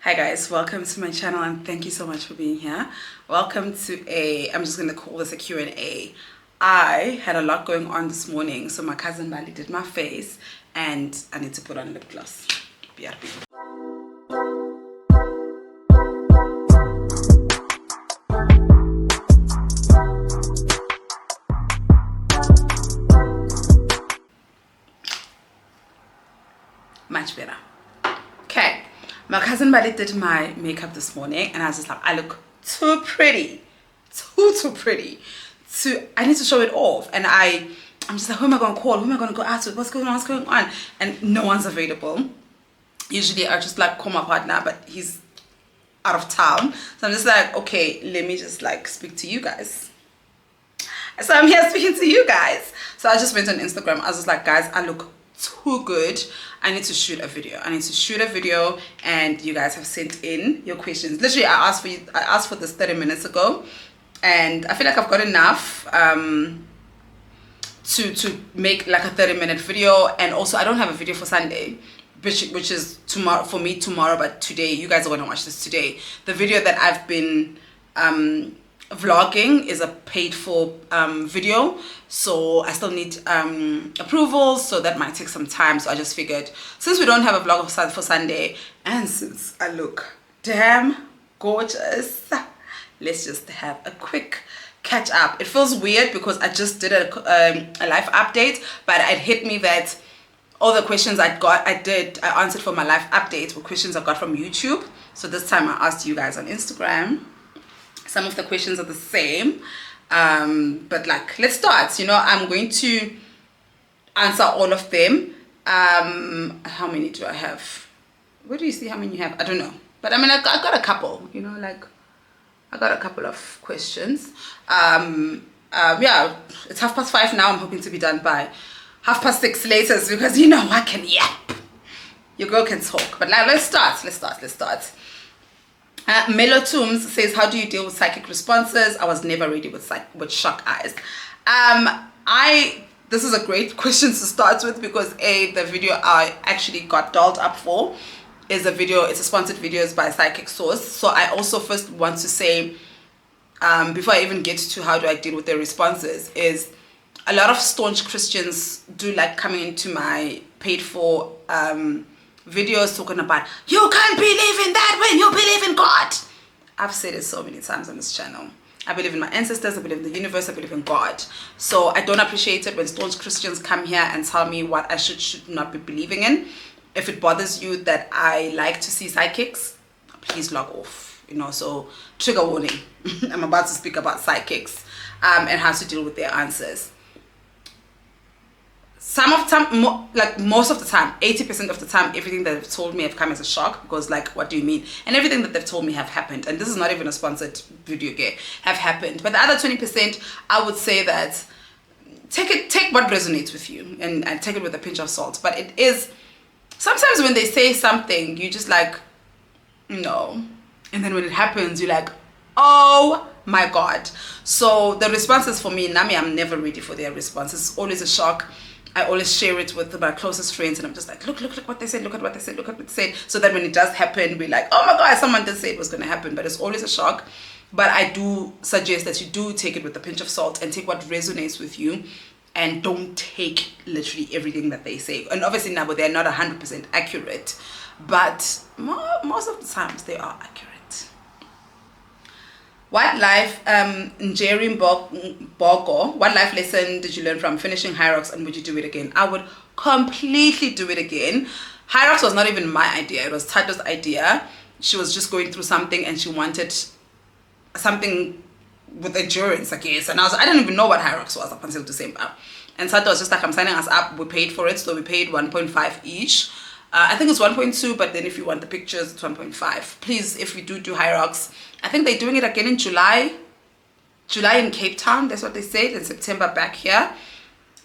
Hi guys, welcome to my channel and thank you so much for being here. Welcome to I'm just going to call this a Q&A. I had a lot going on this morning, so my cousin Bali did my face and I need to put on lip gloss. BRB. Much better. Okay. My cousin Bali did my makeup this morning and I was just like, I look too pretty. Too pretty. I need to show it off. And I'm just like, who am I going to call? Who am I going to go out with? What's going on? And no one's available. Usually I just like call my partner, but he's out of town. So I'm just like, okay, let me just like speak to you guys. So I'm here speaking to you guys. So I just went on Instagram. I was just like, guys, I look too good. I need to shoot a video. And you guys have sent in your questions. Literally I asked for this 30 minutes ago and I feel like I've got enough to make like a 30-minute video. And also I don't have a video for Sunday, which is tomorrow for me, but today you guys are going to watch this today. The video that I've been vlogging is a paid for video, so I still need approvals, so that might take some time. So I just figured, since we don't have a vlog for Sunday and since I look damn gorgeous, let's just have a quick catch up. It feels weird because I just did a live update, but it hit me that all the questions I answered for my live update were questions I got from YouTube. So this time I asked you guys on Instagram. Some of the questions are the same, but like, let's start. I'm going to answer all of them. How many do I have? Where do you see how many you have? I don't know, but I mean, I got a couple, like I got a couple of questions. Yeah, it's 5:30 now. I'm hoping to be done by 6:30 latest because I can yap. Your girl can talk, but now let's start. Melotooms says, how do you deal with psychic responses? I was never ready with shock eyes. This is a great question to start with because the video I actually got dolled up for it's a sponsored video, it's by Psychic Source. So I also first want to say, before I even get to how do I deal with their responses, is a lot of staunch Christians do like coming into my paid for videos talking about, you can't believe in that when you believe in God. I've said it so many times on this channel. I believe in my ancestors, I believe in the universe, I believe in God. So I don't appreciate it when staunch Christians come here and tell me what I should not be believing in. If it bothers you that I like to see psychics, please log off. So trigger warning. I'm about to speak about psychics and how to deal with their answers. Most of the time, 80% of the time, everything that they've told me have come as a shock because like, what do you mean? And everything that they've told me have happened. And this is not even a sponsored video, have happened. But the other 20%, I would say that take what resonates with you and take it with a pinch of salt. But it is, sometimes when they say something, you just like, no. And then when it happens, you're like, oh my God. So the responses for me, Nami, I'm never ready for their responses. It's always a shock. I always share it with my closest friends and I'm just like, look what they said, look at what they said. So that when it does happen, we're like, oh my God, someone did say it was going to happen. But it's always a shock. But I do suggest that you do take it with a pinch of salt and take what resonates with you and don't take literally everything that they say. And obviously now they're not 100% accurate, but most of the times they are accurate. What life, Njeri Bogo, what life lesson did you learn from finishing Hyrox and would you do it again? I would completely do it again. Hyrox was not even my idea. It was Tato's idea. She was just going through something and she wanted something with endurance, I guess. And I didn't even know what Hyrox was up until December. And Tato was just like, I'm signing us up. We paid for it. So we paid 1.5 each. I think it's 1.2, but then if you want the pictures, it's 1.5. Please, if we do Hyrox, I think they're doing it again in July in Cape Town. That's what they said. In September back here.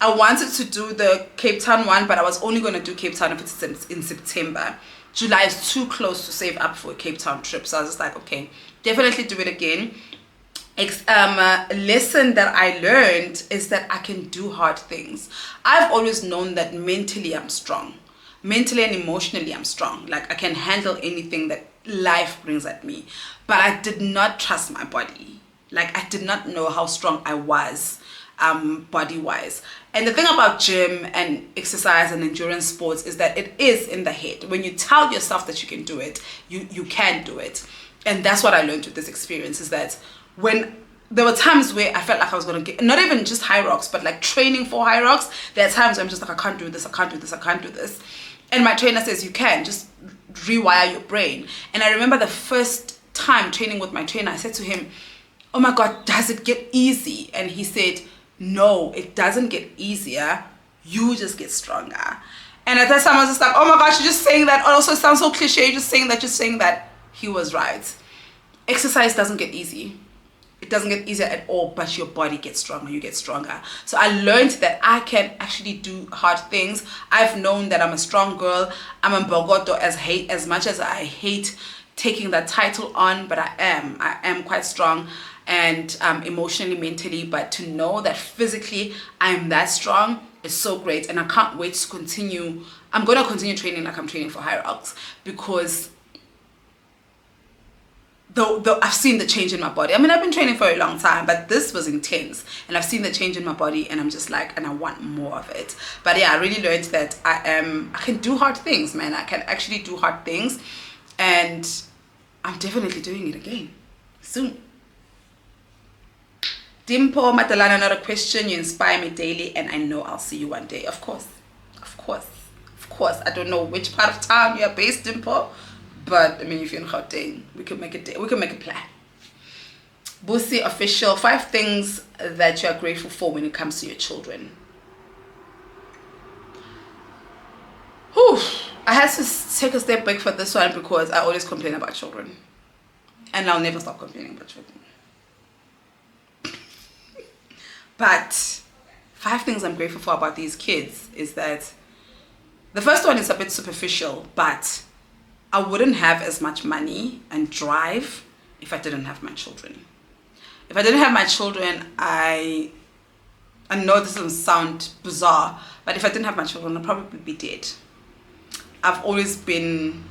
I wanted to do the Cape Town one, but I was only going to do Cape Town if it's in September. July is too close to save up for a Cape Town trip. So I was just like, okay, definitely do it again. Lesson that I learned is that I can do hard things. I've always known that mentally I'm strong. Mentally and emotionally I'm strong. Like I can handle anything that life brings at me. But I did not trust my body. Like, I did not know how strong I was body wise. And the thing about gym and exercise and endurance sports is that it is in the head. When you tell yourself that you can do it, you can do it. And that's what I learned with this experience, is that when there were times where I felt like I was going to get, not even just Hyrox, but like training for Hyrox, there are times where I'm just like, I can't do this, I can't do this, I can't do this. And my trainer says, you can, just rewire your brain. And I remember the first time training with my trainer, I said to him, oh my God, does it get easy? And he said, no, it doesn't get easier. You just get stronger. And at that time, I was just like, oh my gosh, you're just saying that. Also, it sounds so cliche. You're just saying that. He was right. Exercise doesn't get easy. It doesn't get easier at all, but your body gets stronger. You get stronger. So I learned that I can actually do hard things. I've known that I'm a strong girl. I'm a Bogoto as much as I hate taking that title on, but I am quite strong, and emotionally, mentally. But to know that physically I'm that strong is so great, and I can't wait to continue. I'm going to continue training like I'm training for Hyrox, because though I've seen the change in my body. I mean, I've been training for a long time, but this was intense, and I've seen the change in my body, and I'm just like, and I want more of it. But yeah, I really learned that I can do hard things, man. I can actually do hard things, and I'm definitely doing it again soon. Dimpo Matalana, not a question. You inspire me daily, and I know I'll see you one day. Of course. I don't know which part of town you are based, Dimpo, but I mean, if you're in Gauteng, we can make a plan. Busi official, 5 things that you are grateful for when it comes to your children. Whew. I had to take a step back for this one, because I always complain about children, and I'll never stop complaining about children. But 5 things I'm grateful for about these kids is that the first one is a bit superficial, but I wouldn't have as much money and drive if I didn't have my children. If I didn't have my children, I know this doesn't sound bizarre, but if I didn't have my children, I'd probably be dead. I've always been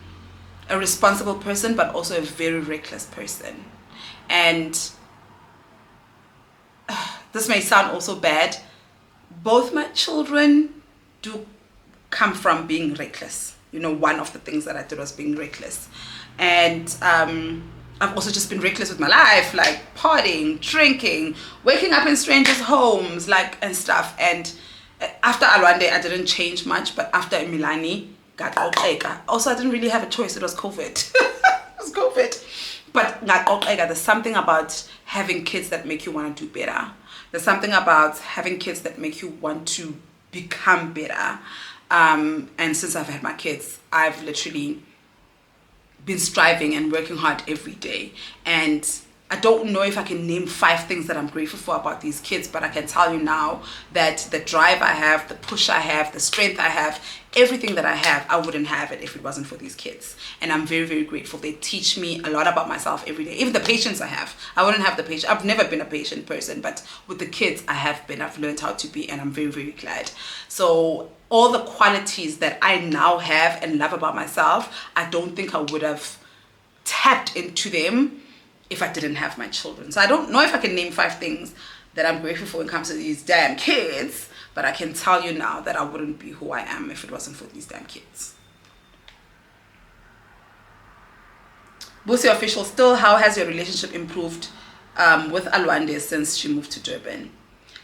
a responsible person, but also a very reckless person. And this may sound also bad. Both my children do come from being reckless. You know, one of the things that I did was being reckless. And I've also just been reckless with my life, like partying, drinking, waking up in strangers' homes, like, and stuff. And after Alwande, I didn't change much, but after Milani, got also, I didn't really have a choice. It was COVID. It was COVID. But there's something about having kids that make you want to do better. There's something about having kids that make you want to become better. And since I've had my kids, I've literally been striving and working hard every day. And I don't know if I can name 5 things that I'm grateful for about these kids, but I can tell you now that the drive I have, the push I have, the strength I have, everything that I have, I wouldn't have it if it wasn't for these kids. And I'm very, very grateful. They teach me a lot about myself every day. Even the patience I have. I wouldn't have the patience. I've never been a patient person, but with the kids I have been. I've learned how to be, and I'm very, very glad. So all the qualities that I now have and love about myself, I don't think I would have tapped into them if I didn't have my children. So I don't know if I can name 5 things that I'm grateful for when it comes to these damn kids, but I can tell you now that I wouldn't be who I am if it wasn't for these damn kids. Busi official, still, how has your relationship improved with Alwande since she moved to Durban?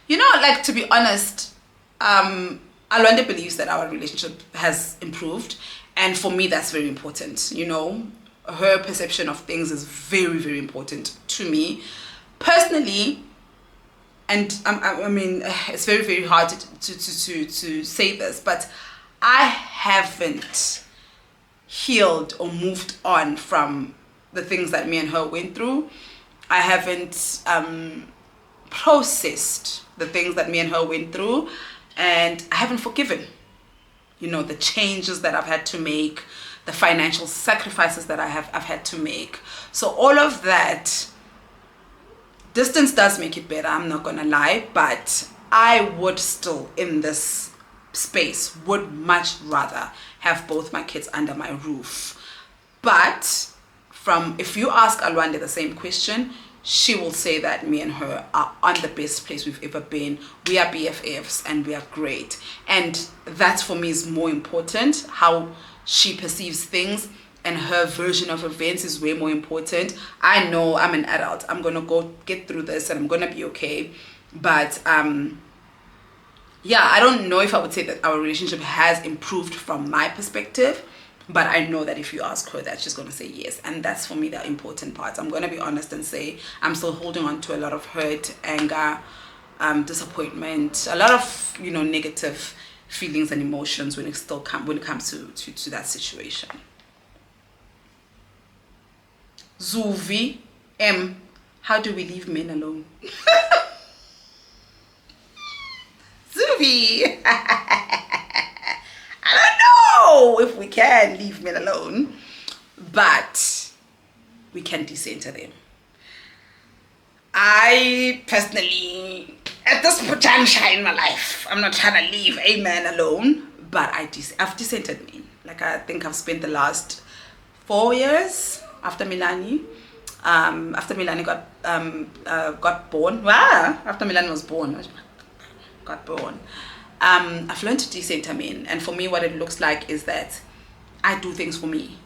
You know, like, to be honest, Alwande believes that our relationship has improved, and for me that's very important. You know, her perception of things is very, very important to me personally. And I mean, it's very, very hard to say this, but I haven't healed or moved on from the things that me and her went through. I haven't processed the things that me and her went through, and I haven't forgiven, you know, the changes that I've had to make, the financial sacrifices that I've had to make. So all of that, distance does make it better, I'm not gonna lie, but I would still, in this space, would much rather have both my kids under my roof. But if you ask Alwande the same question, she will say that me and her are on the best place we've ever been. We are BFFs and we are great. And that for me is more important. How she perceives things and her version of events is way more important. I know I'm an adult. I'm going to go get through this and I'm going to be okay. But yeah, I don't know if I would say that our relationship has improved from my perspective. But I know that if you ask her that, she's going to say yes. And that's for me the important part. I'm going to be honest and say I'm still holding on to a lot of hurt, anger, disappointment, a lot of, negative feelings and emotions when it comes to that situation. Zuvi M, how do we leave men alone? Zuvi, I don't know if we can leave men alone, but we can decenter them. I personally, at this juncture in my life, I'm not trying to leave a man alone, but I've decentered men. Like, I think I've spent the last 4 years after Milani. After Milani got born. After Milani was born, got born. I've learned to decenter men, and for me what it looks like is that I do things for me.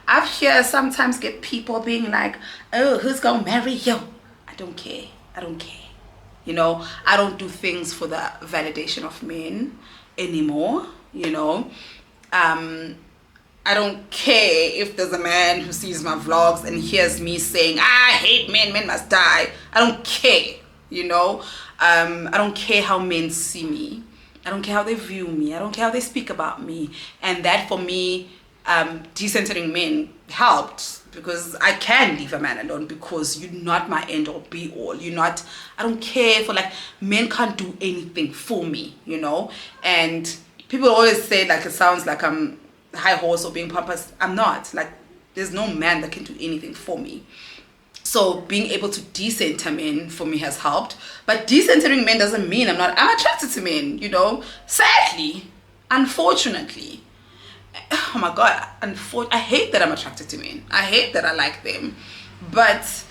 I've here sometimes get people being like, oh, who's gonna marry you? I don't care. I don't do things for the validation of men anymore. I don't care if there's a man who sees my vlogs and hears me saying, I hate men must die. I don't care. I don't care how men see me. I don't care how they view me. I don't care how they speak about me. And that for me, decentering men helped, because I can leave a man alone because you're not my end or be all. I don't care for, men can't do anything for me, And people always say it sounds like I'm high horse or being pompous. I'm not. There's no man that can do anything for me. So being able to decenter men for me has helped. But decentering men doesn't mean I'm attracted to men, Sadly, unfortunately. Oh my God, I hate that I'm attracted to men. I hate that I like them. But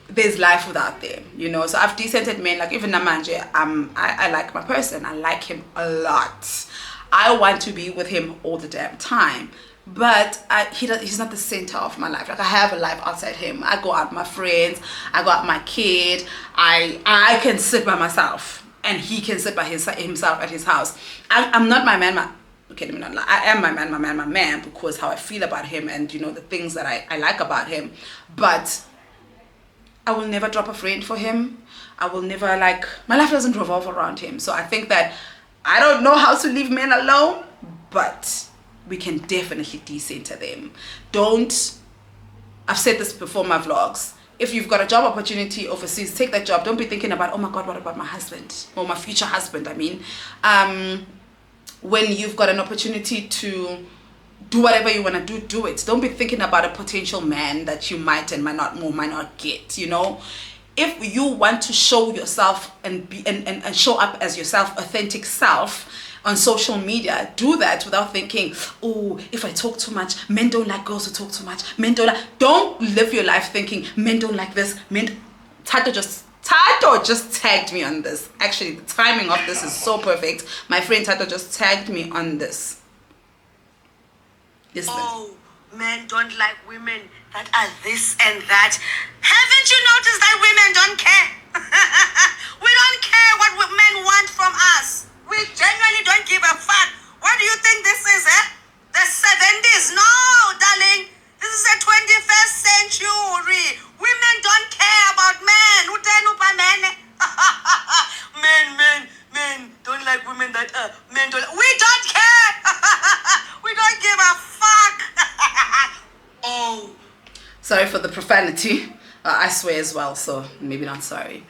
there's life without them, So I've decentered men, even Namanje. I like my person. I like him a lot. I want to be with him all the damn time. But he's not the center of my life. I have a life outside him. I go out with my friends. I go out with my kid. I can sit by myself, and he can sit by himself at his house. I'm not my man. Okay, let me not lie. I am my man, because how I feel about him and the things that I like about him. But I will never drop a friend for him. I will never my life doesn't revolve around him. So I think that I don't know how to leave men alone, but we can definitely decenter them. I've said this before in my vlogs, if you've got a job opportunity overseas, take that job. Don't be thinking about, oh my God, what about my husband? Or my future husband, when you've got an opportunity to do whatever you want to do it. Don't be thinking about a potential man that you might not get, If you want to show yourself and show up as yourself, authentic self, on social media, do that without thinking, oh, if I talk too much, men don't like girls who talk too much. Don't live your life thinking men don't like this. Tato just tagged me on this. Actually, the timing of this is so perfect. My friend Tato just tagged me on this. Listen. Oh, men don't like women that are this and that. Haven't you noticed that women don't care? We don't care what men want from us. We genuinely don't give a fuck. What do you think this is, The 70s? No, darling. This is the 21st century. Women don't care about men. Men don't like women that men don't. We don't care. We don't give a fuck. Oh. Sorry for the profanity. I swear as well, so maybe not sorry.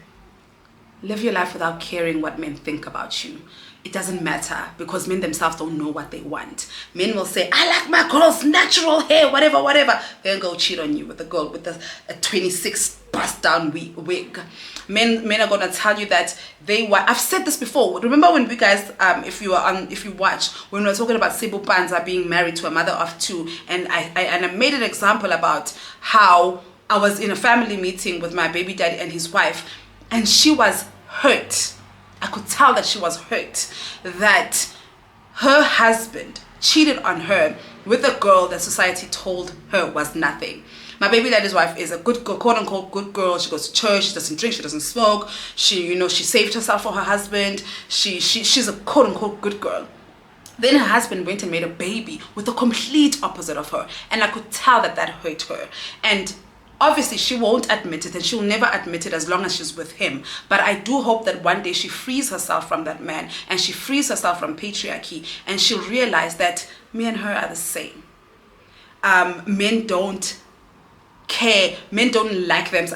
live your life without caring what men think about you. It doesn't matter, because men themselves don't know what they want. Men will say, I like my girl's natural hair, whatever, whatever. Then go cheat on you with a girl with a 26 bust down wig. Men are gonna tell you that they want. I've said this before. Remember when we guys, if you watch, when we were talking about Sibu Panza being married to a mother of two, and I made an example about how I was in a family meeting with my baby daddy and his wife, and she was hurt. I could tell that she was hurt that her husband cheated on her with a girl that society told her was nothing. My baby daddy's wife is a good girl, quote unquote good girl. She goes to church, she doesn't drink, she doesn't smoke. She, she saved herself for her husband. She's a quote unquote good girl. Then her husband went and made a baby with the complete opposite of her. And I could tell that hurt her. And obviously she won't admit it, and she'll never admit it as long as she's with him. But I do hope that one day she frees herself from that man, and she frees herself from patriarchy, and she'll realize that me and her are the same. Men don't care. Men don't like them.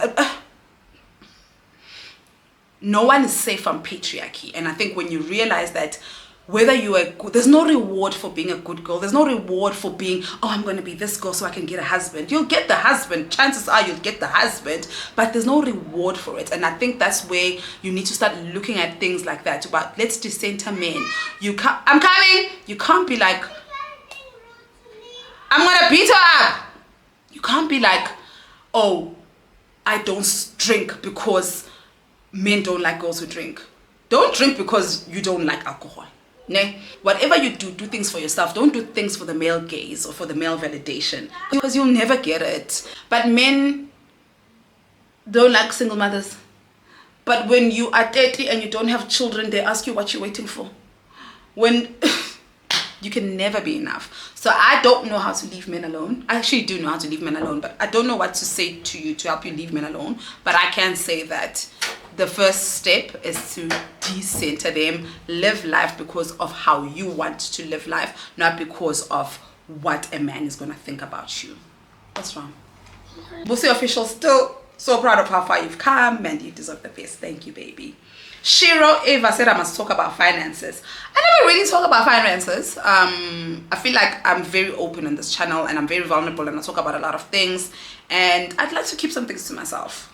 No one is safe from patriarchy. And I think when you realize that whether you are good, there's no reward for being a good girl. There's no reward for being, oh, I'm going to be this girl so I can get a husband. You'll get the husband. Chances are you'll get the husband, but there's no reward for it. And I think that's where you need to start looking at things like that. But let's decenter men. I'm coming. You can't be like, I'm going to beat her up. You can't be like, oh, I don't drink because men don't like girls who drink. Don't drink because you don't like alcohol. Ne? Whatever you do things for yourself. Don't do things for the male gaze or for the male validation, because you'll never get it. But men don't like single mothers. But when you are 30 and you don't have children, they ask you what you're waiting for. When you can never be enough. So I don't know how to leave men alone. I actually do know how to leave men alone, but I don't know what to say to you to help you leave men alone. But I can say that the first step is to decenter them, live life because of how you want to live life, not because of what a man is going to think about you. What's wrong? Busi official, still so proud of how far you've come, and you deserve the best. Thank you, baby. Shiro Eva said I must talk about finances. I never really talk about finances. I feel like I'm very open on this channel, and I'm very vulnerable, and I talk about a lot of things, and I'd like to keep some things to myself.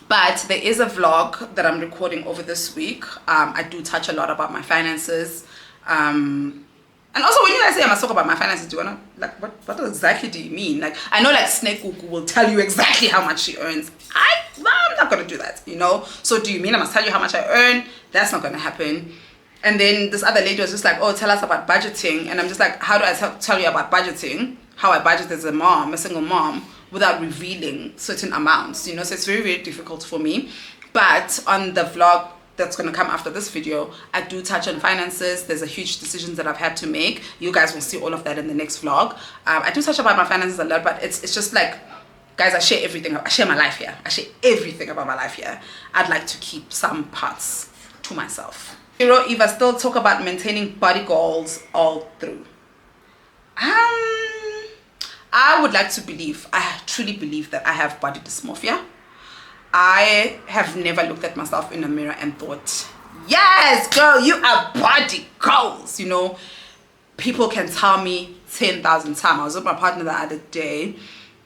But there is a vlog that I'm recording over this week. I do touch a lot about my finances. And also, when you guys say I must talk about my finances, do you wanna, like, what exactly do you mean? Like, I know like Snake Kuku will tell you exactly how much she earns. I'm not gonna do that, So do you mean I must tell you how much I earn? That's not gonna happen. And then this other lady was just like, oh, tell us about budgeting. And I'm just like, how do I tell you about budgeting? How I budget as a single mom, without revealing certain amounts, so it's very, very difficult for me. But on the vlog that's going to come after this video, I do touch on finances. There's a huge decisions that I've had to make. You guys will see all of that in the next vlog. I do touch about my finances a lot, but it's just like, guys, I share everything. I share my life here. I share everything about my life here. I'd like to keep some parts to myself. Hero Eva still talk about maintaining body goals all through. I would like to believe, I truly believe that I have body dysmorphia. I have never looked at myself in a mirror and thought, yes, girl, you are body goals. People can tell me 10,000 times. I was with my partner the other day,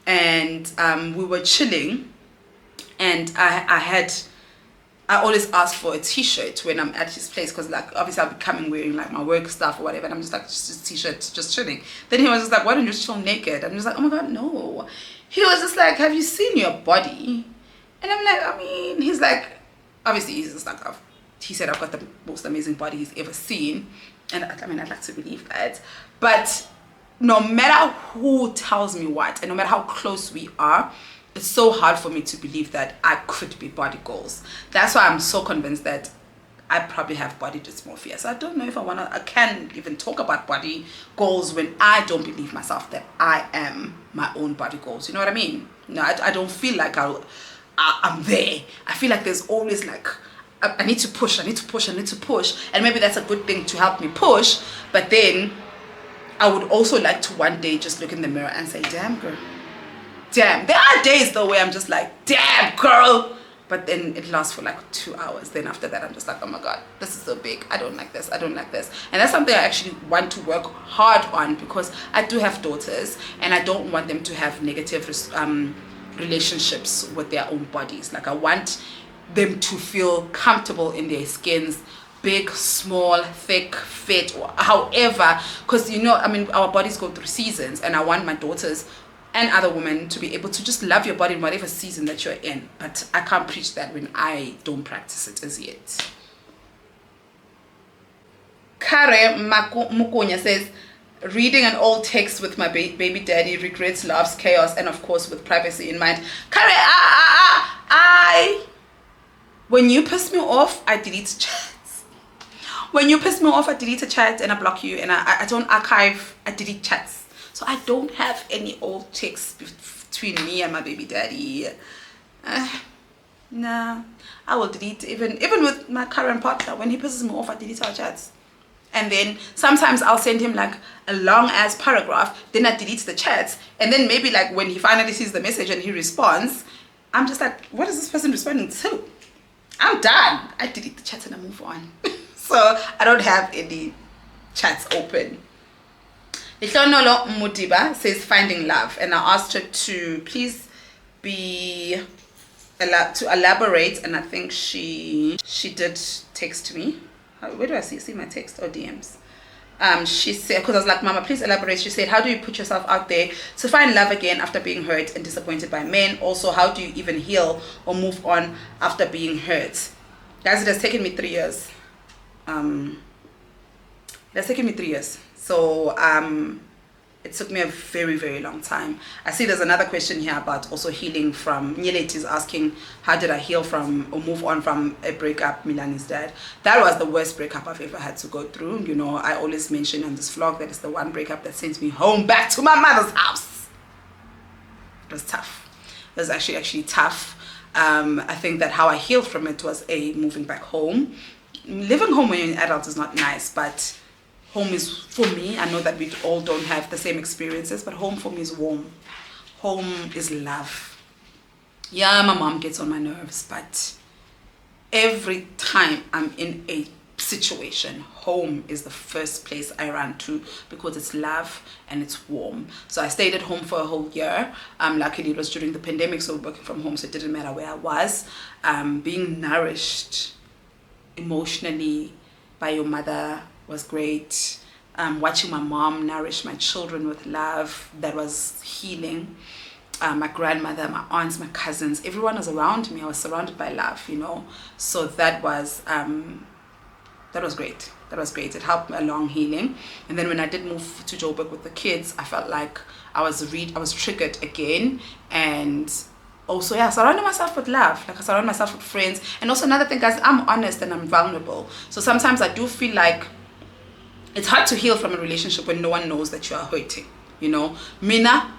and we were chilling, and I always ask for a t-shirt when I'm at his place, because like obviously I'll be coming wearing like my work stuff or whatever, and I'm just like, just a t-shirt, just chilling. Then he was just like, why don't you just chill naked? I'm just like, oh my god, no. He was just like, have you seen your body? And I'm like, he's like, obviously he's just like, he said I've got the most amazing body he's ever seen, and I'd like to believe that. But no matter who tells me what, and no matter how close we are, it's so hard for me to believe that I could be body goals. That's why I'm so convinced that I probably have body dysmorphia. So I don't know if I can even talk about body goals when I don't believe myself that I am my own body goals. You know what I mean? No, I don't feel like I'm there. I feel like there's always like, I need to push. And maybe that's a good thing to help me push. But then I would also like to one day just look in the mirror and say, damn girl. Damn. There are days though where I'm just like, damn girl, But then it lasts for like 2 hours. Then after that, I'm just like, oh my God, this is so big. I don't like this. I don't like this. And that's something I actually want to work hard on, because I do have daughters and I don't want them to have negative relationships with their own bodies. Like, I want them to feel comfortable in their skins, big, small, thick, fit, or however, because our bodies go through seasons, and I want my daughters and other women to be able to just love your body in whatever season that you're in. But I can't preach that when I don't practice it as yet. Kare Mukonya says, reading an old text with my baby daddy, regrets, loves, chaos, and of course with privacy in mind. Kare, when you piss me off, I delete chats. When you piss me off, I delete a chat and I block you, and I don't archive, I delete chats. So I don't have any old texts between me and my baby daddy. Nah, I will delete, even with my current partner. When he pisses me off, I delete our chats. And then sometimes I'll send him like a long ass paragraph, then I delete the chats, and then maybe like when he finally sees the message and he responds, I'm just like, what is this person responding to? I'm done. I delete the chats and I move on. So I don't have any chats open. Ihlonolo Mudiba says finding love, and I asked her to please be allowed to elaborate, and I think she did text me. Where do I see my text or DMs? She said, because I was like, Mama, please elaborate. She said, how do you put yourself out there to find love again after being hurt and disappointed by men? Also, how do you even heal or move on after being hurt? Guys, it has taken me 3 years. It has taken me 3 years. So it took me a very, very long time. I see there's another question here about also healing from, Nyelet is asking, how did I heal from or move on from a breakup, Milani's dad? That was the worst breakup I've ever had to go through. I always mention on this vlog that it's the one breakup that sent me home back to my mother's house. It was tough. It was actually tough. I think that how I healed from it was moving back home. Living home when you're an adult is not nice, but home is, for me, I know that we all don't have the same experiences, but home for me is warm. Home is love. Yeah, my mom gets on my nerves, but every time I'm in a situation, home is the first place I run to, because it's love and it's warm. So I stayed at home for a whole year. Luckily it was during the pandemic, so working from home, so it didn't matter where I was. Being nourished emotionally by your mother was great. Watching my mom nourish my children with love, that was healing. My grandmother, my aunts, my cousins, everyone was around me. I was surrounded by love, so that was great. That was great. It helped me along healing. And then when I did move to Joburg with the kids, I felt like I was triggered again. And also, yeah, surrounding myself with love. Like, I surround myself with friends. And also another thing, guys, I'm honest and I'm vulnerable. So sometimes I do feel like it's hard to heal from a relationship when no one knows that you are hurting. Mina,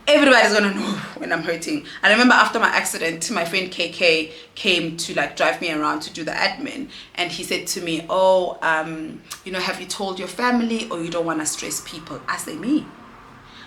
everybody's gonna know when I'm hurting. I remember after my accident, my friend KK came to like drive me around to do the admin, and he said to me, oh, have you told your family, or you don't want to stress people? I say, me?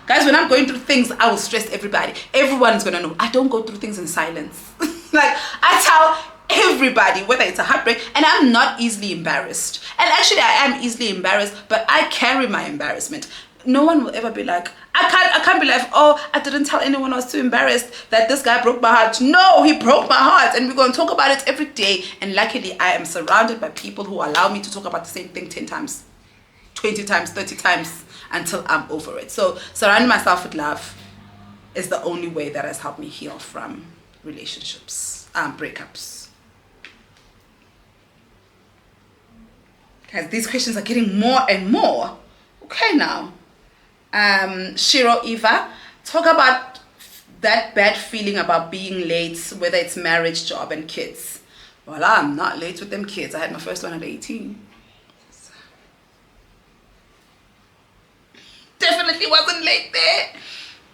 Guys, when I'm going through things, I will stress everybody. Everyone's gonna know. I don't go through things in silence. Like, I tell everybody, whether it's a heartbreak, and I'm not easily embarrassed. And actually I am easily embarrassed, but I carry my embarrassment. No one will ever be like, I can't be like, oh, I didn't tell anyone, I was too embarrassed that this guy broke my heart. No, he broke my heart, and we're going to talk about it every day. And luckily I am surrounded by people who allow me to talk about the same thing 10 times, 20 times, 30 times until I'm over it. So surrounding myself with love is the only way that has helped me heal from relationships, breakups. Guys, these questions are getting more and more. Okay, now. Shiro Eva, talk about that bad feeling about being late, whether it's marriage, job, and kids. Well, I'm not late with them kids. I had my first one at 18. Definitely wasn't late there.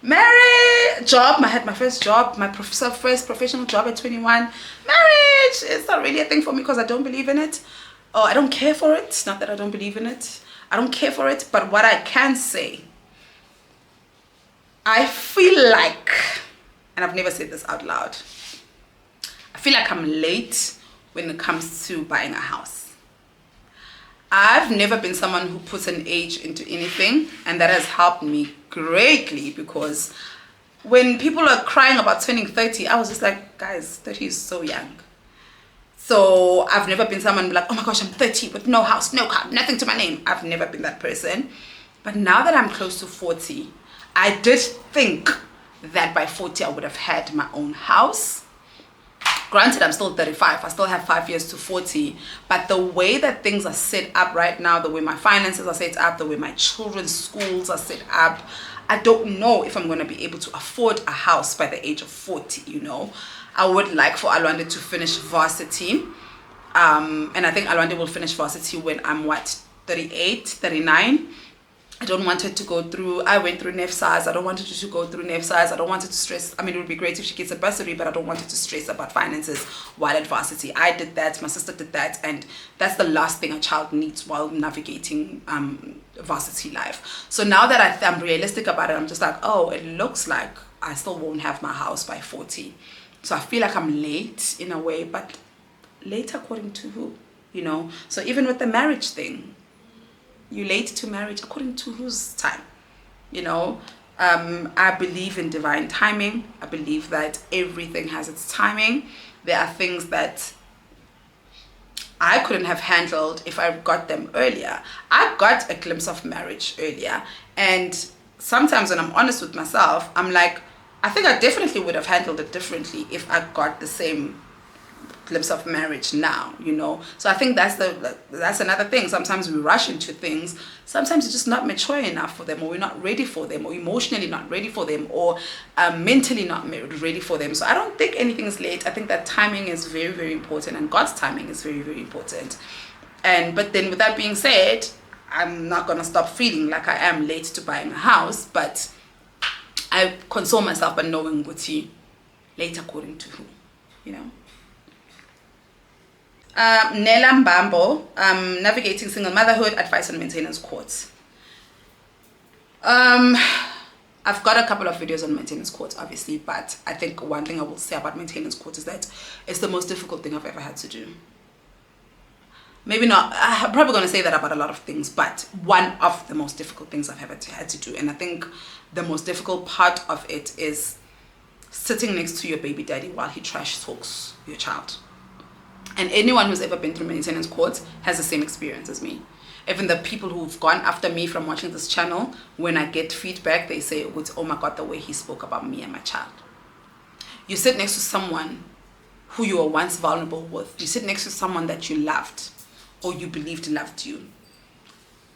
Marriage, job, I had my first job, my first professional job at 21. Marriage is not really a thing for me because I don't believe in it. Oh, I don't care for it. Not that I don't believe in it. I don't care for it. But what I can say, I feel like, and I've never said this out loud, I feel like I'm late when it comes to buying a house. I've never been someone who puts an age into anything, and that has helped me greatly, because when people are crying about turning 30, I was just like, guys, 30 is so young. So I've never been someone like, oh my gosh, I'm 30 with no house, no car, nothing to my name. I've never been that person. But now that I'm close to 40, I did think that by 40 I would have had my own house. Granted, I'm still 35. I still have 5 years to 40. But the way that things are set up right now, the way my finances are set up, the way my children's schools are set up, I don't know if I'm going to be able to afford a house by the age of 40, you know. I would like for Alwande to finish varsity. And I think Alwande will finish varsity when I'm, 38, 39. I don't want her to go through, I went through NEFSAS. I don't want her to go through NEFSAS. I don't want her to stress. I mean, it would be great if she gets a bursary, but I don't want her to stress about finances while at varsity. I did that. My sister did that. And that's the last thing a child needs while navigating varsity life. So now that I'm realistic about it, I'm just like, oh, it looks like I still won't have my house by 40. So I feel like I'm late in a way, but late according to who? You know? So even with the marriage thing, you late to marriage according to whose time? You know, I believe in divine timing. I believe that everything has its timing. There are things that I couldn't have handled if I got them earlier. I got a glimpse of marriage earlier, and sometimes when I'm honest with myself, I'm like, I think I definitely would have handled it differently if I got the same glimpse of marriage now, you know. So I think that's another thing. Sometimes we rush into things. Sometimes you're just not mature enough for them, or we're not ready for them, or emotionally not ready for them, or mentally not ready for them. So I don't think anything is late. I think that timing is very, very important, and God's timing is very, very important. But then with that being said, I'm not gonna stop feeling like I am late to buying a house, but I console myself by knowing what's late according to who, you know. Nela Mbambo, navigating single motherhood, advice on maintenance courts. I've got a couple of videos on maintenance courts, obviously, but I think one thing I will say about maintenance courts is that it's the most difficult thing I've ever had to do. Maybe not, I'm probably going to say that about a lot of things, but one of the most difficult things I've ever had to do. And I think the most difficult part of it is sitting next to your baby daddy while he trash talks your child. And anyone who's ever been through maintenance courts has the same experience as me. Even the people who've gone after me from watching this channel, when I get feedback, they say, oh my God, the way he spoke about me and my child. You sit next to someone who you were once vulnerable with. You sit next to someone that you loved, or you believed loved you.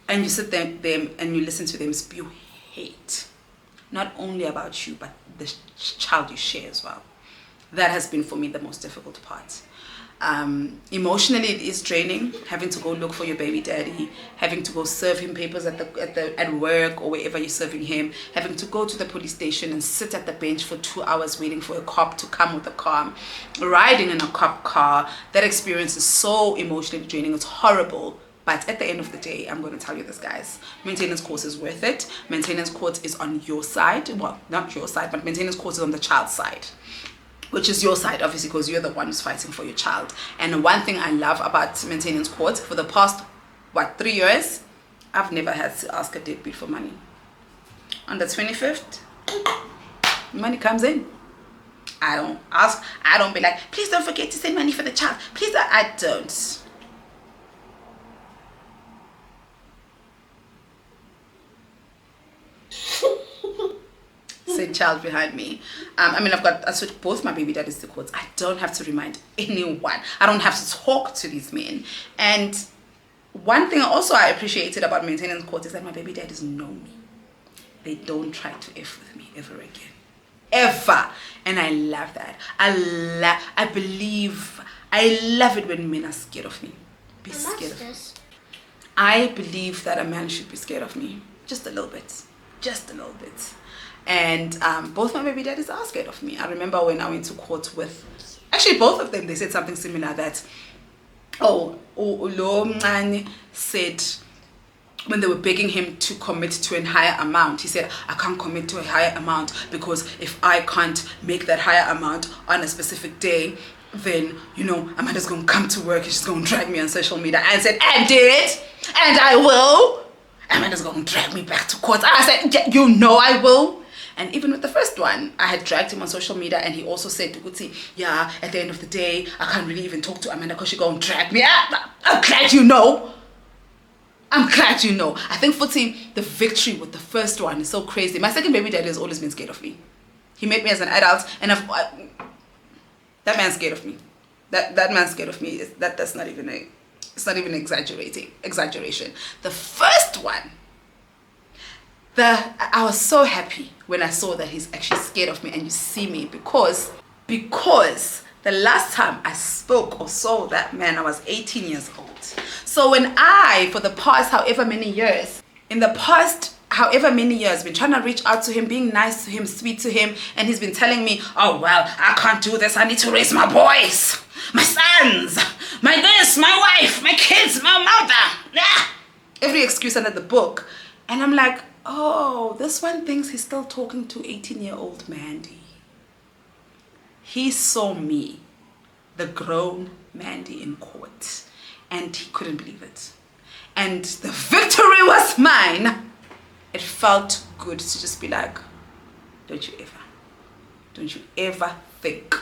And you sit there and you listen to them spew hate. Not only about you, but the child you share as well. That has been for me the most difficult part. Emotionally, it is draining, having to go look for your baby daddy, having to go serve him papers at work or wherever you're serving him, having to go to the police station and sit at the bench for 2 hours waiting for a cop to come with a car, riding in a cop car. That experience is so emotionally draining. It's horrible. But at the end of the day, I'm going to tell you this, guys. Maintenance course is worth it. Maintenance course is on your side. Well, not your side, but maintenance course is on the child's side. Which is your side, obviously, because you're the one who's fighting for your child. And one thing I love about maintenance court, for the past, 3 years, I've never had to ask a deadbeat for money. On the 25th, money comes in. I don't ask. I don't be like, please don't forget to send money for the child. Please, I don't. Said child behind me. I mean, I switched both my baby daddies to courts. I don't have to remind anyone. I don't have to talk to these men. And one thing also I appreciated about maintenance court is that my baby daddies know me. They don't try to F with me ever again. Ever. And I love that. I love it when men are scared of me. Be scared of me. I believe that a man should be scared of me. Just a little bit. Just a little bit. And both my baby daddies are scared of me. I remember when I went to court with, actually both of them, they said something similar that, Ulomani said, when they were begging him to commit to a higher amount, he said, I can't commit to a higher amount because if I can't make that higher amount on a specific day, then, you know, Amanda's going to come to work and she's going to drag me on social media. I said, I did it, and I will. Amanda's going to drag me back to court. I said, yeah, you know I will. And even with the first one, I had dragged him on social media, and he also said to Guti, yeah, at the end of the day, I can't really even talk to Amanda because she's going to drag me. I'm glad you know. I'm glad you know. I think Futi, the victory with the first one is so crazy. My second baby daddy has always been scared of me. He met me as an adult, and that man's scared of me. That man's scared of me. That's not even it's not even exaggeration. The first one, I was so happy when I saw that he's actually scared of me, and you see me because the last time I spoke or saw that man, I was 18 years old. So when for the past however many years, been trying to reach out to him, being nice to him, sweet to him, and he's been telling me, oh, well, I can't do this. I need to raise my boys, my sons, my this, my wife, my kids, my mother. Yeah. Every excuse under the book. And I'm like, oh, this one thinks he's still talking to 18-year-old Mandy. He saw me, the grown Mandy, in court, and he couldn't believe it. And the victory was mine. It felt good to just be like, don't you ever think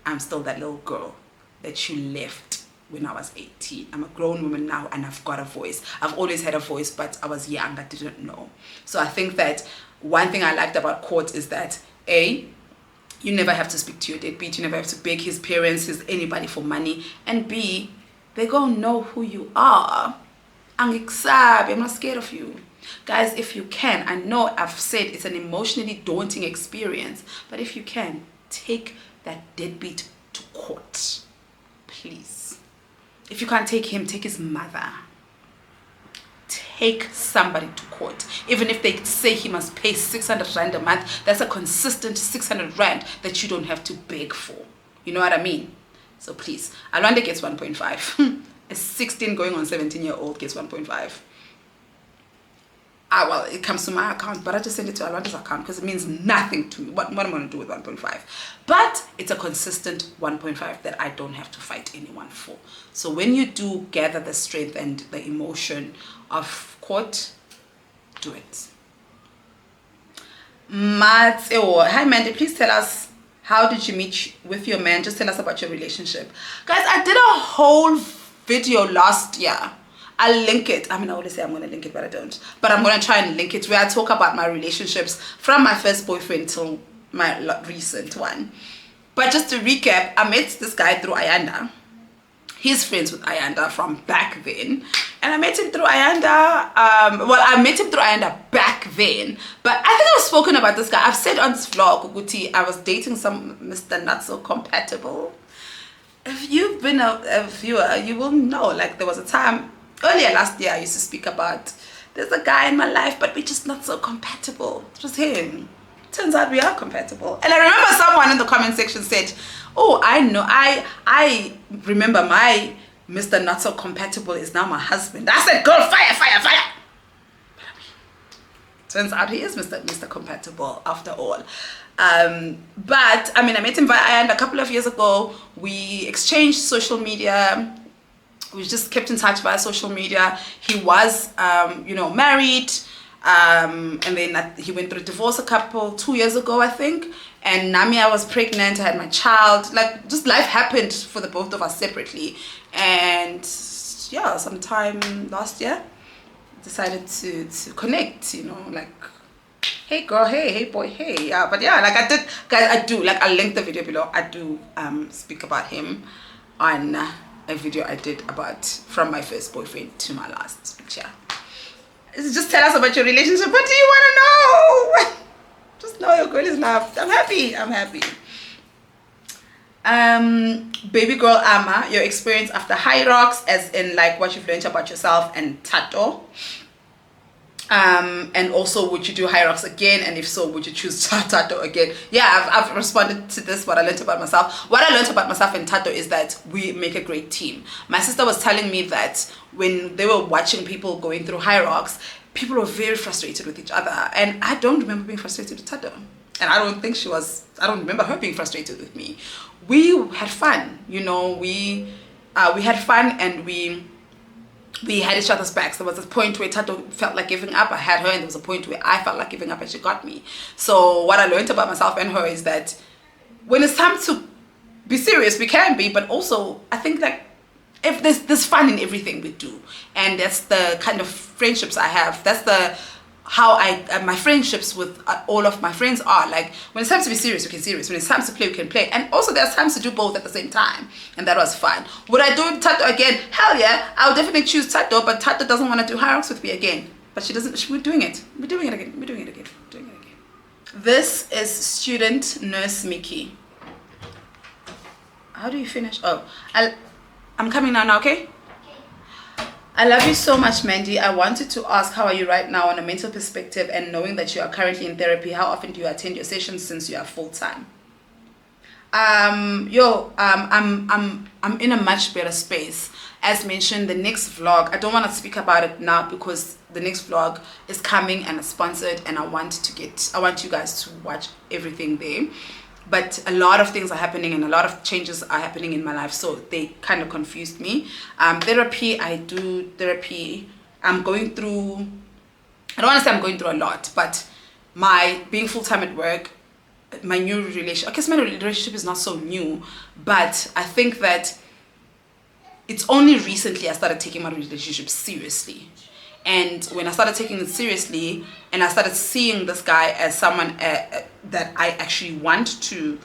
I'm still that little girl that you left when I was 18. I'm a grown woman now, and I've got a voice. I've always had a voice, but I was young, I didn't know. So I think that one thing I liked about court is that A, you never have to speak to your deadbeat, you never have to beg his parents, anybody for money, and B, they gonna know who you are. I'm not scared of you. Guys, if you can, I know I've said it's an emotionally daunting experience, but if you can, take that deadbeat to court, please. If you can't take him, take his mother. Take somebody to court. Even if they say he must pay 600 rand a month, that's a consistent 600 rand that you don't have to beg for. You know what I mean? So please, Alwanda gets 1.5. A 16 going on 17-year-old gets 1.5. Well, it comes to my account, but I just send it to Alwanda's account because it means nothing to me. What am I going to do with 1.5? But it's a consistent 1.5 that I don't have to fight anyone for. So when you do gather the strength and the emotion of court, do it. Hi Mandy, please tell us, how did you meet with your man? Just tell us about your relationship. Guys, I did a whole video last year. I'll link it. I mean, I always say I'm going to link it, but I don't. But I'm going to try and link it where I talk about my relationships from my first boyfriend till my recent one. But just to recap, I met this guy through Ayanda. He's friends with Ayanda from back then. And I met him through Ayanda. I met him through Ayanda back then. But I think I've spoken about this guy. I've said on this vlog, Guti, I was dating some Mr. Not So Compatible. If you've been a viewer, you will know. Like, there was a time earlier last year I used to speak about, there's a guy in my life, but we're just not so compatible. It was him. Turns out we are compatible. And I remember someone in the comment section said, oh, I know, I remember my Mr. Not So Compatible is now my husband. I said, girl, fire, fire, fire. Turns out he is Mr. Compatible after all. But I mean, I met him via Ayanda a couple of years ago. We exchanged social media. We just kept in touch via social media. He was, married. And then he went through a divorce 2 years ago, I think. And Nami, I was pregnant. I had my child. Like, just life happened for the both of us separately. And yeah, sometime last year, decided to connect, like, hey girl, hey boy, hey. Yeah, but yeah, like I did, guys, I do, like, I'll link the video below. I do speak about him on a video I did about from my first boyfriend to my last. But yeah, just tell us about your relationship. What do you want to know? Just know your girl is loved. I'm happy. Baby girl Ama, your experience after Hyrox, as in like what you've learned about yourself and Tato. And also, would you do Hyrox again? And if so, would you choose Tato again? Yeah, I've responded to this, what I learned about myself. What I learned about myself and Tato is that we make a great team. My sister was telling me that when they were watching people going through Hyrox, people were very frustrated with each other. And I don't remember being frustrated with Tato. And I don't remember her being frustrated with me. We had fun, you know, we had fun, and we had each other's backs. There was a point where Tato felt like giving up, I had her, and there was a point where I felt like giving up and she got me. So what I learned about myself and her is that when it's time to be serious, we can be, but also I think like if there's fun in everything we do, and that's the kind of friendships I have. That's the how my friendships with all of my friends are. Like, when it's time to be serious, we can serious. When it's time to play, we can play. And also there's times to do both at the same time, and that was fun. Would I do Tato again? Hell yeah, I'll definitely choose Tato, but Tato doesn't want to do Hyrox with me again. But she doesn't. We're doing it again. This is student nurse Mickey. How do you finish? Oh, I'm coming now, okay? I love you so much, Mandy. I wanted to ask, how are you right now on a mental perspective, and knowing that you are currently in therapy, how often do you attend your sessions since you are full-time? I'm in a much better space. As mentioned, the next vlog, I don't want to speak about it now because the next vlog is coming and it's sponsored, and I want you guys to watch everything there. But a lot of things are happening and a lot of changes are happening in my life, so they kind of confused me. Therapy, I do therapy. I'm going through, I don't want to say I'm going through a lot, but my being full-time at work, my new relationship, I guess my relationship is not so new, but I think that it's only recently I started taking my relationship seriously. And when I started taking it seriously, and I started seeing this guy as someone that I actually want to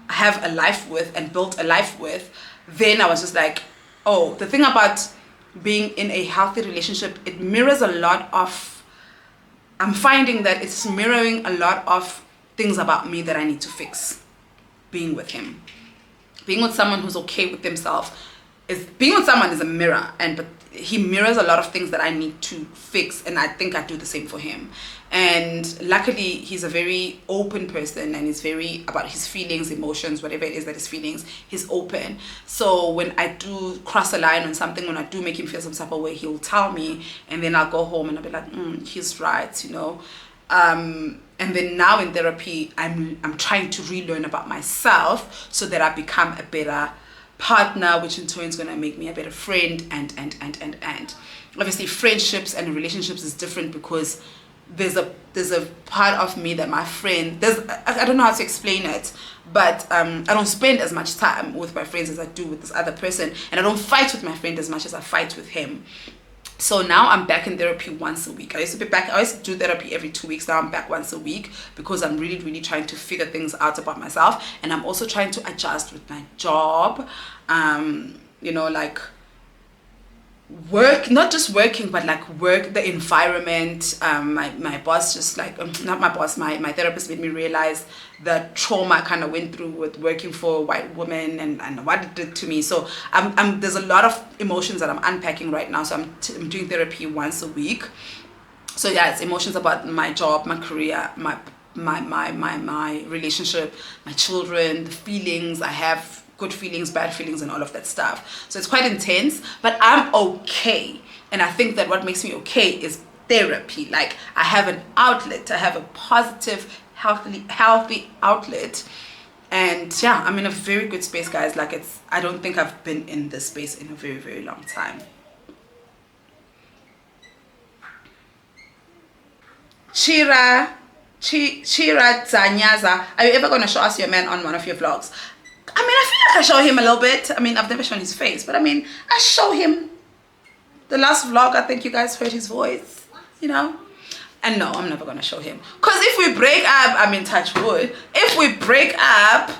have a life with and build a life with, then I was just like, oh, the thing about being in a healthy relationship, it mirrors a lot of, I'm finding that it's mirroring a lot of things about me that I need to fix. Being with him, being with someone who's okay with themselves, being with someone is a mirror, but he mirrors a lot of things that I need to fix, and I think I do the same for him. And luckily he's a very open person, and he's very about his feelings, emotions, whatever it is that he's feelings, he's open. So when I do cross a line on something, when I do make him feel some type of way, he'll tell me, and then I'll go home and I'll be like, he's right, you know. And then now in therapy, I'm trying to relearn about myself so that I become a better partner, which in turn is going to make me a better friend, and obviously friendships and relationships is different because there's a part of me that my friend, I don't know how to explain it, but I don't spend as much time with my friends as I do with this other person, and I don't fight with my friend as much as I fight with him. So now I'm back in therapy once a week. I used to do therapy every 2 weeks. Now I'm back once a week because I'm really, really trying to figure things out about myself. And I'm also trying to adjust with my job. You know, like work, not just working, but like work, the environment. My boss just like, not my boss, my therapist made me realize the trauma I kind of went through with working for a white woman and what it did to me. So there's a lot of emotions that I'm unpacking right now. So I'm doing therapy once a week. So yeah, it's emotions about my job, my career, my relationship, my children, the feelings I have, good feelings, bad feelings, and all of that stuff. So it's quite intense, but I'm okay. And I think that what makes me okay is therapy. Like, I have an outlet, I have a positive, healthy outlet. And yeah, I'm in a very good space, guys. Like, I don't think I've been in this space in a very, very long time. Chira Zanyaza, are you ever going to show us your man on one of your vlogs? I mean, I feel like I show him a little bit. I mean, I've never shown his face, but I mean, I show him. The last vlog, I think you guys heard his voice, you know? And no, I'm never going to show him. Because if we break up, I mean, touch wood. If we break up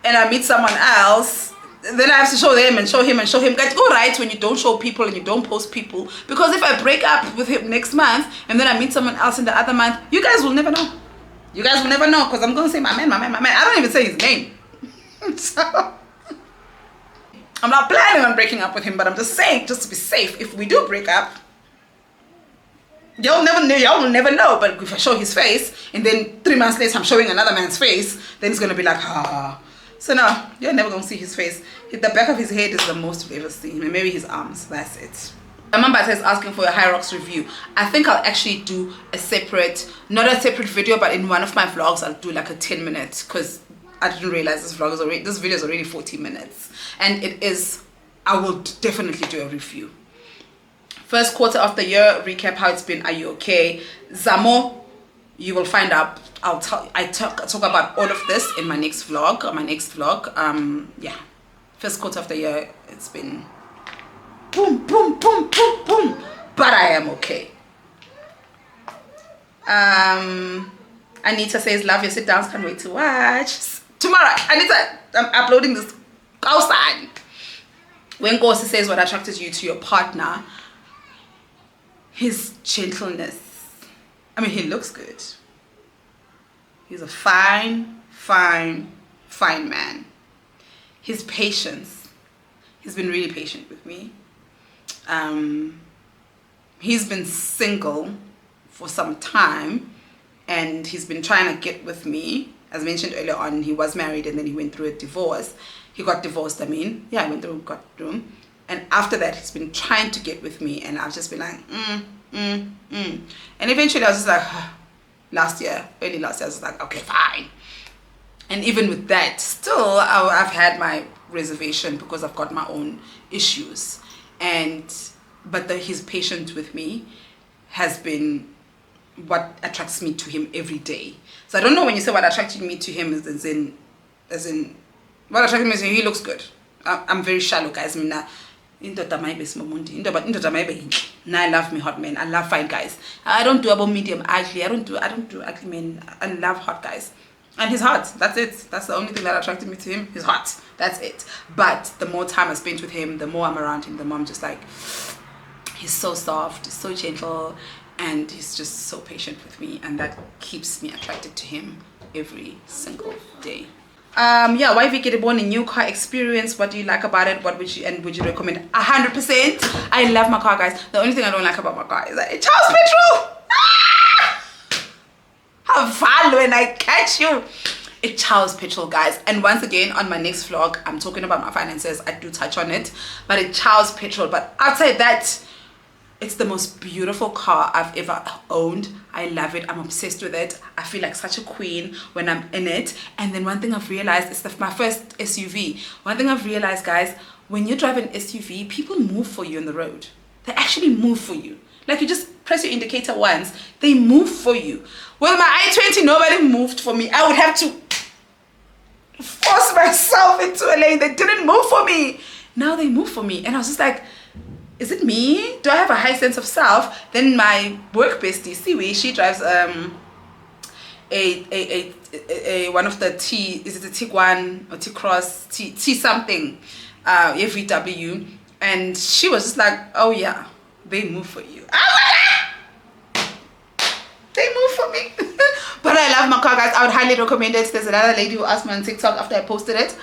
and I meet someone else, then I have to show them and show him and show him. Guys, go right when you don't show people and you don't post people. Because if I break up with him next month and then I meet someone else in the other month, you guys will never know. You guys will never know because I'm going to say my man. I don't even say his name. So I'm not planning on breaking up with him, but I'm just saying, just to be safe, if we do break up, y'all will never know. But if I show his face and then 3 months later I'm showing another man's face, then it's gonna be like, ah. So no, you're never gonna see his face. The back of his head is the most you'll ever see. Maybe his arms, that's it. Amamba is asking for a Hyrox review. I think I'll actually do a separate, not a separate video, but in one of my vlogs I'll do like a 10 minutes, because I didn't realize this video is already 40 minutes, and it is. I will definitely do a review. First quarter of the year recap, how it's been. Are you okay, Zamo? You will find out. I talk about all of this in my next vlog. Yeah, first quarter of the year, it's been boom, boom, boom, boom, boom, but I am okay. Anita says, love your sit downs, can't wait to watch tomorrow. Anita, I'm uploading this outside. When Gosi says, what attracted you to your partner? His gentleness. I mean, he looks good. He's a fine man. His patience. He's been really patient with me. He's been single for some time, and he's been trying to get with me. As mentioned earlier on, he was married and then he went through a divorce. He got divorced, he got through. And after that, he's been trying to get with me, and I've just been like, And eventually I was just like, early last year, I was like, okay, fine. And even with that, still, I've had my reservation because I've got my own issues. But his patience with me has been what attracts me to him every day. So I don't know when you say what attracted me to him as in what attracted me is he looks good. I'm very shallow, guys. I love me hot men. I love fine guys. I don't do about medium ugly. I don't do ugly men. I love hot guys. And he's hot. That's it. That's the only thing that attracted me to him. He's hot. That's it. But the more time I spent with him, the more I'm around him, the more I'm just like, he's so soft, he's so gentle, and he's just so patient with me, and that keeps me attracted to him every single day. Yeah, why Vicky born a new car experience? What do you like about it? What would you recommend? 100%. I love my car, guys. The only thing I don't like about my car is that it charges petrol. Have fun when I catch you. It charges petrol, guys. And once again, on my next vlog, I'm talking about my finances. I do touch on it, but it charges petrol. But outside that, it's the most beautiful car I've ever owned. I love it. I'm obsessed with it. I feel like such a queen when I'm in it. And then one thing I've realized, it's my first SUV. One thing I've realized, guys, when you drive an SUV, people move for you on the road. They actually move for you. Like, you just press your indicator once, they move for you. With my i20, nobody moved for me. I would have to force myself into a lane. They didn't move for me. Now they move for me. And I was just like, is it me? Do I have a high sense of self? Then my work bestie, Siwi, she drives one of the T, is it a T1 or T-Cross, T something, VW, and she was just like, oh yeah, they move for you. They move for me. But I love my car, guys. I would highly recommend it. There's another lady who asked me on TikTok after I posted it.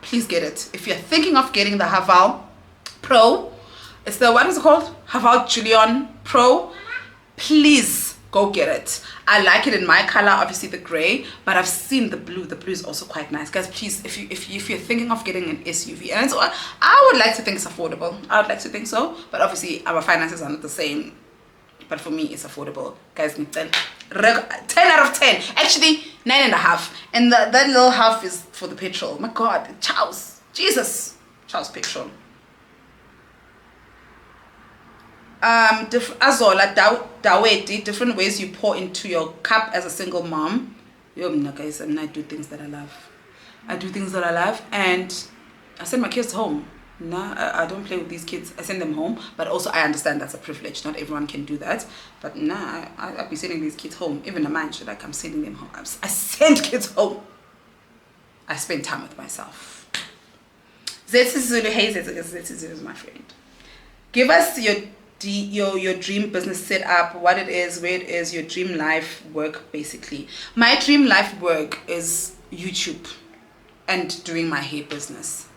Please get it. If you're thinking of getting the Haval Pro, it's the, what is it called? Haval Julian Pro. Please go get it. I like it in my color, obviously the gray, but I've seen the blue. The blue is also quite nice, guys. Please, if you're thinking of getting an SUV, and I would like to think it's affordable. I would like to think so, but obviously our finances are not the same. But for me, it's affordable, guys. 10 out of 10. Actually, 9.5. And that little half is for the petrol. My God, Charles, Jesus, Charles petrol. Azola Daweti, different ways you pour into your cup as a single mom. Yo, guys, and I do things that I love. I do things that I love, and I send my kids home. Nah, I don't play with these kids. I send them home, but also I understand that's a privilege. Not everyone can do that. But nah, I'll be sending these kids home. Even a man should, like, I'm sending them home. I send kids home. I spend time with myself. Zetsi Zulu, hey Zetsi Zulu is my friend. Give us your dream business setup, what it is, where it is, your dream life work, basically. My dream life work is YouTube and doing my hair business.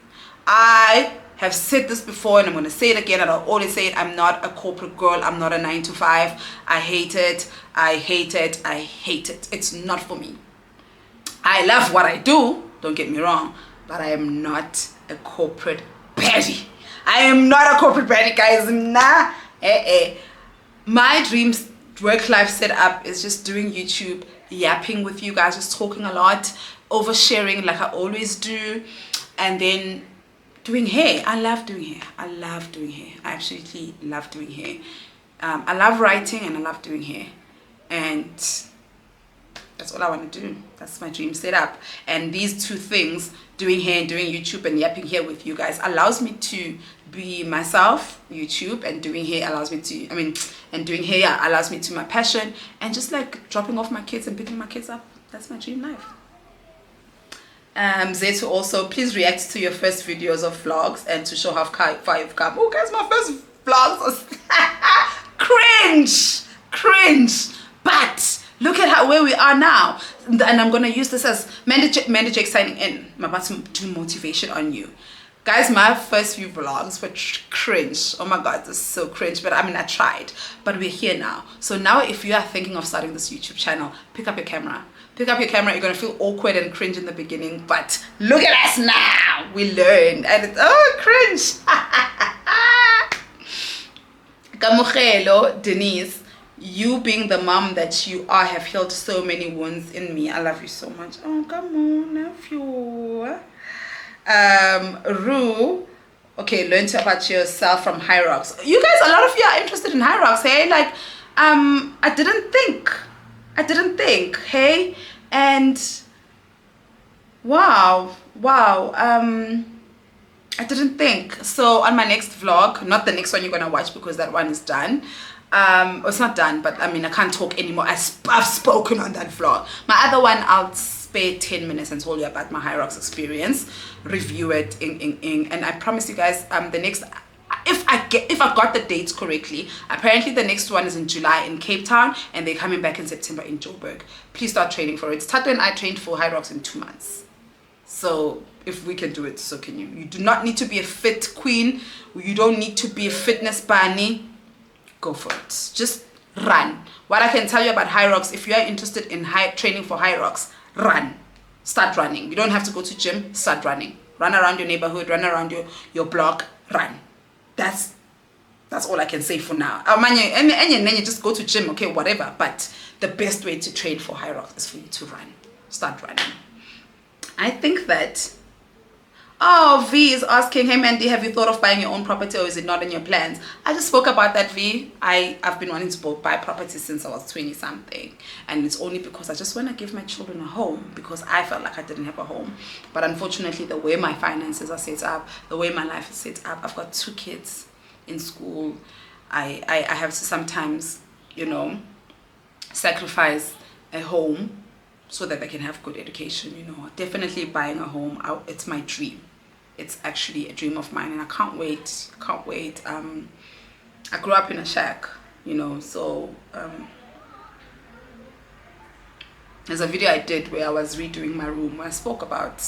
I have said this before, and I'm going to say it again, and I'll always say it. I'm not a corporate girl. I'm not a 9-to-5. I hate it. I hate it. I hate it. It's not for me. I love what I do, don't get me wrong, but I am not a corporate baddie. I am not a corporate baddie, guys. Nah. My dreams work-life setup is just doing YouTube, yapping with you guys, just talking a lot, oversharing like I always do, and then doing hair. I love doing hair. I absolutely love doing hair. I love writing and I love doing hair, and that's all I want to do. That's my dream setup. And these two things, doing hair and doing YouTube and yapping here with you guys, allows me to be myself. YouTube and doing hair allows me to, and doing hair allows me to my passion, and just like dropping off my kids and picking my kids up. That's my dream life. Zetu also, please react to your first videos of vlogs and to show how far you've come. Oh guys, my first vlogs are cringe, but look at where we are now. And I'm gonna use this as Mandy Jake signing in. I'm about to do motivation on you guys. My first few vlogs were cringe. Oh my god, this is so cringe, but I tried, but we're here now. So now if you are thinking of starting this YouTube channel, pick up your camera. You're gonna feel awkward and cringe in the beginning, but look at us now. We learned, and it's cringe. Kamugelo Denise, you being the mom that you are have healed so many wounds in me. I love you so much. Oh, come on, love you. Rue, okay, learn about yourself from Hyrox. You guys, a lot of you are interested in Hyrox, hey? Like, I didn't think, hey? And wow, I didn't think. So on my next vlog, not the next one you're gonna watch because that one is done. It's not done, but I can't talk anymore. I've spoken on that vlog. My other one, I'll spare 10 minutes and tell you about my Hyrox experience, review it, and I promise you guys, the next, if I got the dates correctly, apparently the next one is in July in Cape Town, and they're coming back in September in Joburg. Please start training for it. Tato and I trained for Hyrox in 2 months. So if we can do it, so can you. You do not need to be a fit queen. You don't need to be a fitness bunny. Go for it. Just run. What I can tell you about Hyrox, if you are interested in training for Hyrox, run. Start running. You don't have to go to gym. Start running. Run around your neighborhood. Run around your block. Run. That's all I can say for now. And then you just go to gym, okay, whatever. But the best way to train for Hyrox is for you to run. Start running. I think that... Oh, V is asking, hey Mandy, have you thought of buying your own property, or is it not in your plans? I just spoke about that, V. I've been wanting to buy property since I was 20 something, and it's only because I just want to give my children a home, because I felt like I didn't have a home. But unfortunately, the way my finances are set up, the way my life is set up, I've got 2 kids in school. I have to sometimes, sacrifice a home so that they can have good education. Definitely buying a home, it's my dream. It's actually a dream of mine, and I can't wait. I grew up in a shack, so there's a video I did where I was redoing my room, where I spoke about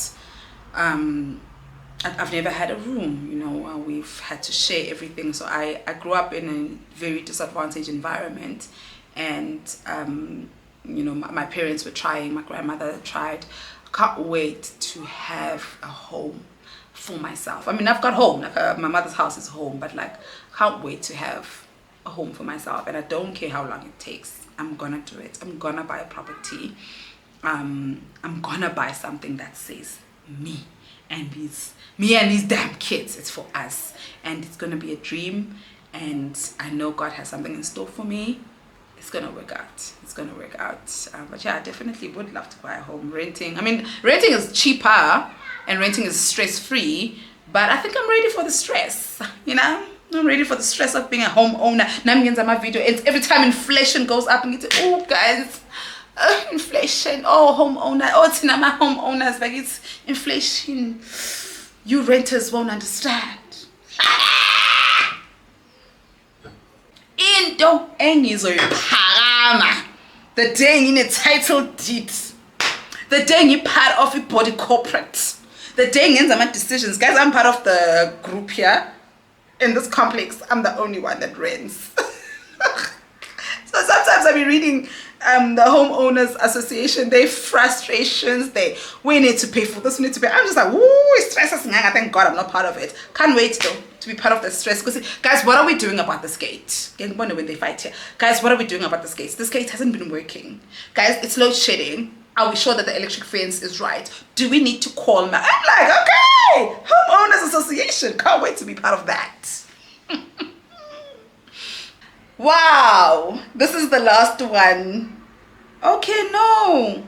I've never had a room, we've had to share everything. So I grew up in a very disadvantaged environment, and my parents were trying, my grandmother tried. I can't wait to have a home for myself. I've got home, my mother's house is home, but can't wait to have a home for myself, and I don't care how long it takes. I'm gonna do it. I'm gonna buy a property. I'm gonna buy something that says me and these damn kids. It's for us, and it's gonna be a dream, and I know God has something in store for me. It's gonna work out. But yeah, I definitely would love to buy a home. Renting is cheaper and renting is stress-free, but I think I'm ready for the stress. I'm ready for the stress of being a homeowner. My video, every time inflation goes up, and oh guys, inflation, homeowner, it's not my homeowners, it's inflation. You renters won't understand. Into engizoyiphakama the day in a title deed, the day you part of a body corporate, the day in my decisions. Guys, I'm part of the group here in this complex. I'm the only one that rents. So sometimes I'll be reading the homeowners association, their frustrations, we need to pay for this, we need to pay. I'm just like, ooh, it stresses me. Thank God I'm not part of it. Can't wait though to be part of the stress. Because guys, what are we doing about this gate? When they fight here, guys, what are we doing about this gate? This gate hasn't been working, guys. It's load shedding. Are we sure that the electric fence is right? Do we need to call I'm like, okay, homeowners association, can't wait to be part of that. Wow, this is the last one. Okay, no,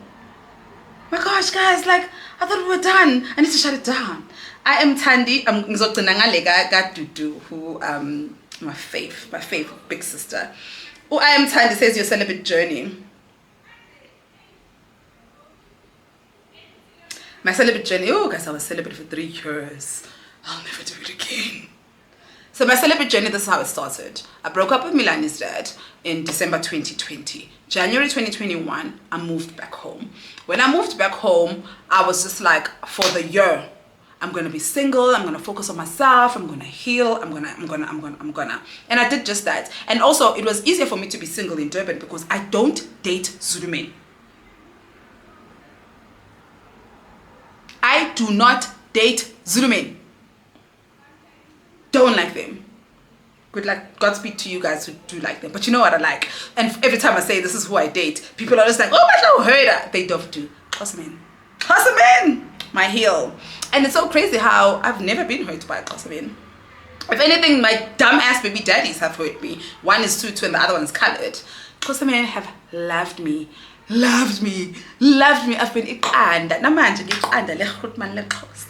my gosh, guys, like I thought we were done. I need to shut it down. I am Thandi. I'm Dudu, who my faith big sister. Oh, I am Thandi says your celibate journey. My celibate journey. Oh, guys, I was celibate for 3 years. I'll never do it again. So my celibate journey, this is how it started. I broke up with Milani's dad in December 2020. January 2021, I moved back home. When I moved back home, I was just like, for the year, I'm gonna be single. I'm gonna focus on myself. I'm gonna heal. I'm gonna. And I did just that. And also, it was easier for me to be single in Durban because I don't date Zulu men. I do not date Zulu men. Don't like them. Good luck, Godspeed to you guys who do like them. But you know what I like. And every time I say this is who I date, people are just like, oh my God, heard that. They don't do. Xhosa men. My heel. And it's so crazy how I've never been hurt by a Xhosa man. If anything, my dumb ass baby daddies have hurt me. One is Tutu and the other one's colored. Xhosa men have loved me. I've been iqanda. Namanje ngiqanda leGrootman leXhosa.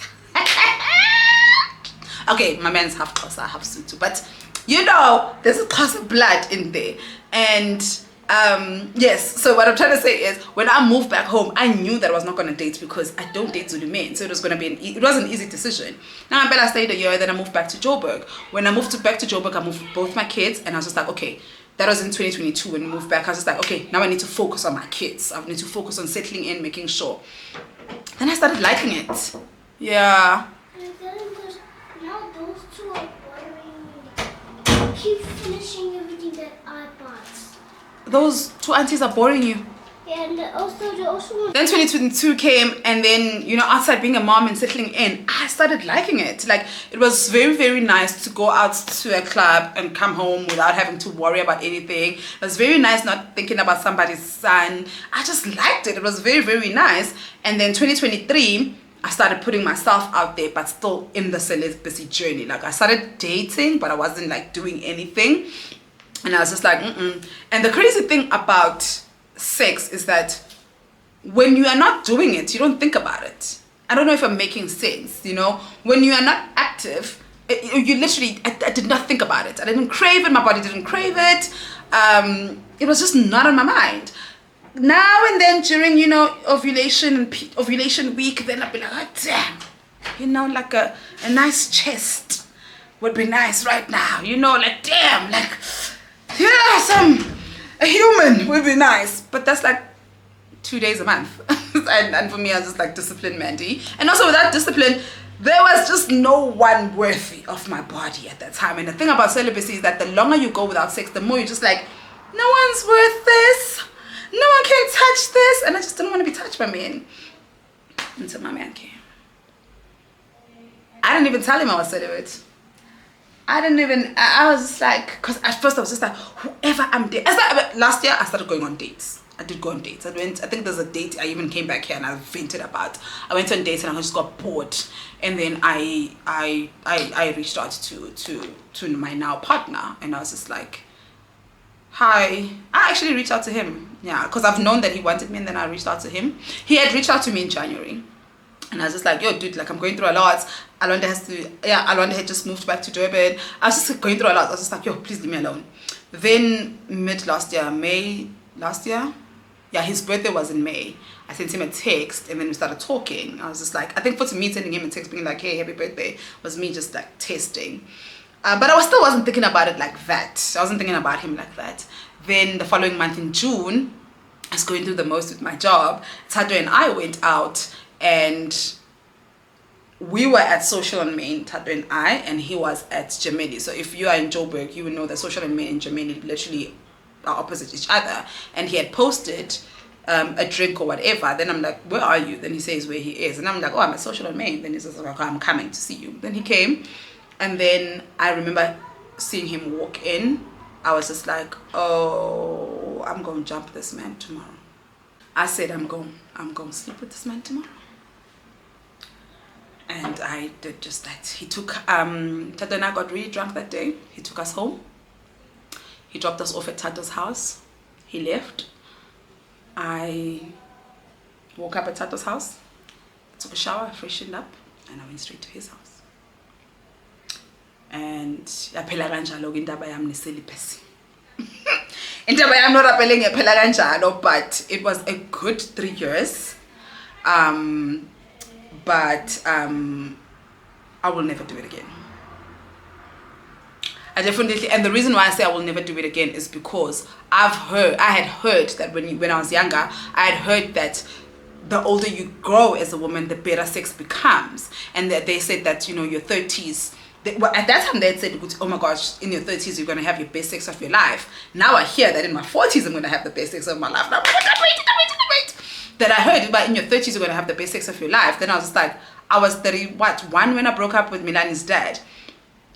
Okay, my man's half Xhosa, half Sotho, but you know, there's a Xhosa blood in there. And yes, so what I'm trying to say is, when I moved back home, I knew that I was not going to date because I don't date Zulu men. So it was going to be it was an easy decision. Now I stayed a year, then I moved back to Joburg. When I moved back to Joburg, I moved with both my kids, and I was just like, okay, that was in 2022 when we moved back. I was just like, okay, now I need to focus on my kids. I need to focus on settling in, making sure. Then I started liking it. Yeah. Now those two are bothering me. Keep finishing everything that I bought. Those two aunties are boring you. And also, they also. Then 2022 came, and then, you know, outside being a mom and settling in, I started liking it. Like, it was very, very nice to go out to a club and come home without having to worry about anything. It was very nice not thinking about somebody's son. I just liked it. It was very, very nice. And then 2023, I started putting myself out there, but still in the celibacy journey. Like, I started dating, but I wasn't like doing anything. And I was just like, And the crazy thing about sex is that when you are not doing it, you don't think about it. I don't know if I'm making sense, you know? When you are not active, you literally, I did not think about it. I didn't crave it. My body didn't crave it. It was just not on my mind. Now and then during, you know, ovulation week, then I'd be like, oh, damn, you know, like a nice chest would be nice right now, you know, like, damn, like, yeah, a human would be nice. But that's like 2 days a month. and for me, I was just like, discipline, Mandy. And also without discipline, there was just no one worthy of my body at that time. And the thing about celibacy is that the longer you go without sex, the more you're just like, no one's worth this. No one can touch this. And I just didn't want to be touched by men until my man came. I didn't even tell him I was celibate. I was just like, because at first I was just like, whoever I'm dating. Last year I started going on dates. I did go on dates. I think there's a date I even came back here and I vented about. I went on dates and I just got bored. And then I reached out to my now partner, and I was just like, hi. I actually reached out to him. Yeah, because I've known that he wanted me, and then I reached out to him. He had reached out to me in January. And I was just like, yo, dude, like, I'm going through a lot. Alonda had just moved back to Durban. I was just going through a lot. I was just like, yo, please leave me alone. Then May last year, yeah, his birthday was in May. I sent him a text, and then we started talking. I was just like, I think for me sending him a text being like, hey, happy birthday, was me just like testing. But I still wasn't thinking about it like that. I wasn't thinking about him like that. Then the following month in June, I was going through the most with my job. Tado and I went out, and we were at Social on Main, Tado and I, and he was at Gemini. So if you are in Joburg, you will know that Social on Main and Gemini literally are opposite each other. And he had posted a drink or whatever. Then I'm like, where are you? Then he says where he is. And I'm like, oh, I'm at Social on Main. Then he says, okay, I'm coming to see you. Then he came. And then I remember seeing him walk in. I was just like, oh, I'm going to jump this man tomorrow. I said, I'm going to sleep with this man tomorrow. And I did just that. He took, Tato and I got really drunk that day. He took us home. He dropped us off at Tato's house. He left. I woke up at Tato's house, took a shower, freshened up, and I went straight to his house. And yaphela kanjalo ke indaba yami ne-celibacy. Indaba yami noRapeleng yaphela kanjalo, but it was a good 3 years. But I will never do it again. I definitely, and the reason why I say I will never do it again is because I had heard that when I was younger, I had heard that the older you grow as a woman, the better sex becomes, and that they said that, you know, your 30s. At that time they had said, oh my gosh, in your 30s you're going to have your best sex of your life. Now I hear that in my 40s I'm going to have the best sex of my life. Now, wait. That I heard, but in your 30s you're going to have the best sex of your life. Then I was just like, I was 31 when I broke up with Milani's dad.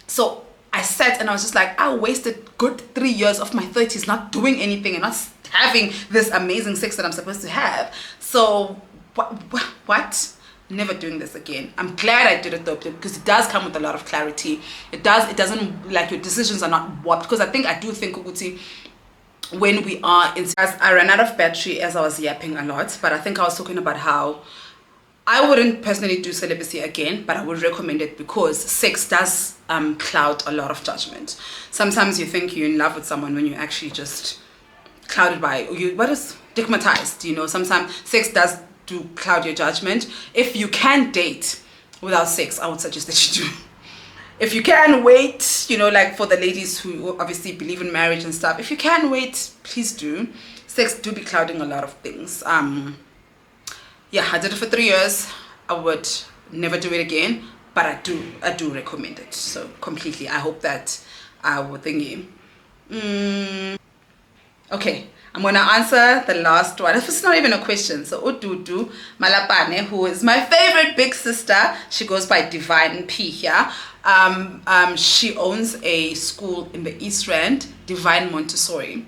So I sat and I was just like, I wasted good 3 years of my 30s not doing anything and not having this amazing sex that I'm supposed to have. So what? Never doing this again. I'm glad I did it though, because it does come with a lot of clarity. It doesn't, like, your decisions are not warped. Because I do think Ukuti, when we are in, I ran out of battery as I was yapping a lot, but I think I was talking about how I wouldn't personally do celibacy again, but I would recommend it because sex does cloud a lot of judgment. Sometimes you think you're in love with someone when you're actually just clouded by stigmatized, you know. Sometimes sex does do cloud your judgment. If you can date without sex, I would suggest that you do. If you can wait, you know, like for the ladies who obviously believe in marriage and stuff, if you can wait, please do. Sex do be clouding a lot of things. Yeah, I did it for 3 years. I would never do it again, but I do recommend it. So completely, I hope that I would think. Okay, I'm gonna answer the last one. It's not even a question. So Ududu Malapane, who is my favorite big sister, she goes by Divine P here. She owns a school in the East Rand, Divine Montessori.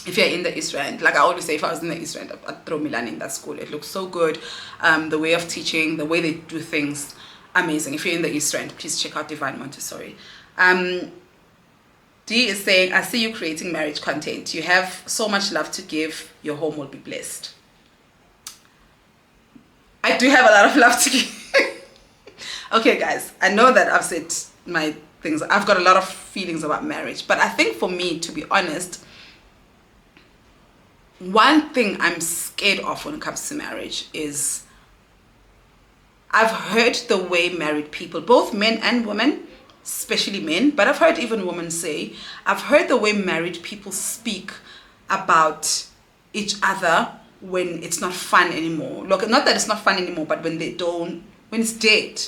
If you're in the East Rand, like I always say, if I was in the East Rand, I'd throw Milan in that school. It looks so good. The way of teaching, the way they do things, amazing. If you're in the East Rand, please check out Divine Montessori. D is saying, I see you creating marriage content. You have so much love to give. Your home will be blessed. I do have a lot of love to give. Okay, guys, I know that I've said my things. I've got a lot of feelings about marriage. But I think for me, to be honest, one thing I'm scared of when it comes to marriage is I've heard the way married people, both men and women, especially men, but I've heard even women say, I've heard the way married people speak about each other when it's not fun anymore. Look, not that it's not fun anymore, but when it's dead.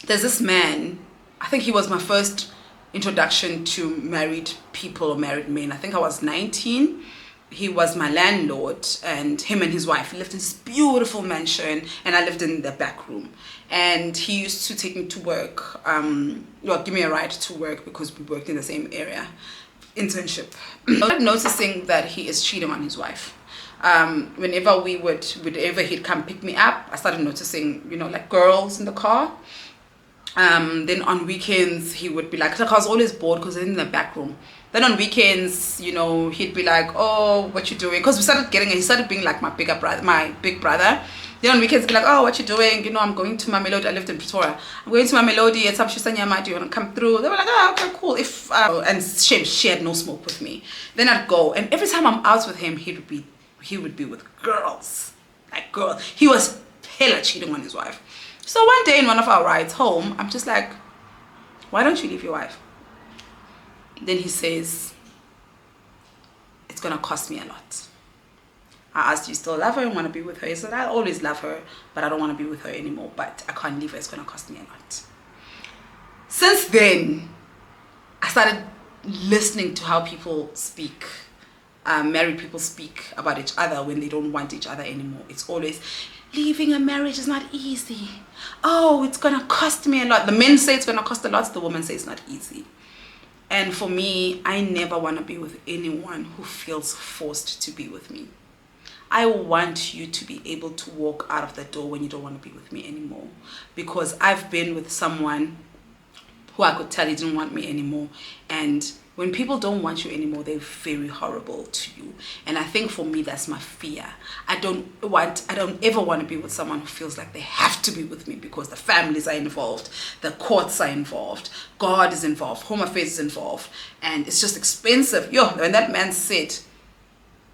There's this man, I think he was my first introduction to married people or married men. I think I was 19. He was my landlord, and him and his wife lived in this beautiful mansion, and I lived in the back room. And he used to take me to work, give me a ride to work because we worked in the same area, internship. I started noticing that he is cheating on his wife. Whenever he'd come pick me up, I started noticing, you know, like girls in the car. Then on weekends, he would be like I was always bored because in the back room. Then on weekends, you know, he'd be like, oh, what you doing? Because he started being like my big brother. Then on weekends, he'd be like, oh, what you doing? You know, I'm going to my Melody. I lived in Pretoria. I'm going to my Melody at some Shisanyama. Do you want to come through? They were like, oh, okay, cool. And she had no smoke with me. Then I'd go, and every time I'm out with him, he would be with girls, like girls. He was hella cheating on his wife. So one day in one of our rides home, I'm just like, why don't you leave your wife? Then he says, it's gonna cost me a lot. I asked, you still love her and want to be with her? He said, I always love her, but I don't want to be with her anymore, but I can't leave her, it's gonna cost me a lot. Since then, I started listening to how people speak, married people speak about each other when they don't want each other anymore. It's always, leaving a marriage is not easy. oh, it's gonna cost me a lot. The men say it's gonna cost a lot, the women say it's not easy. And for me, I never want to be with anyone who feels forced to be with me. I want you to be able to walk out of the door when you don't want to be with me anymore. Because I've been with someone who I could tell he didn't want me anymore. And when people don't want you anymore, they're very horrible to you. And I think for me, that's my fear. I don't ever want to be with someone who feels like they have to be with me because the families are involved, the courts are involved, God is involved, Home Affairs is involved, and it's just expensive. Yo, when that man said,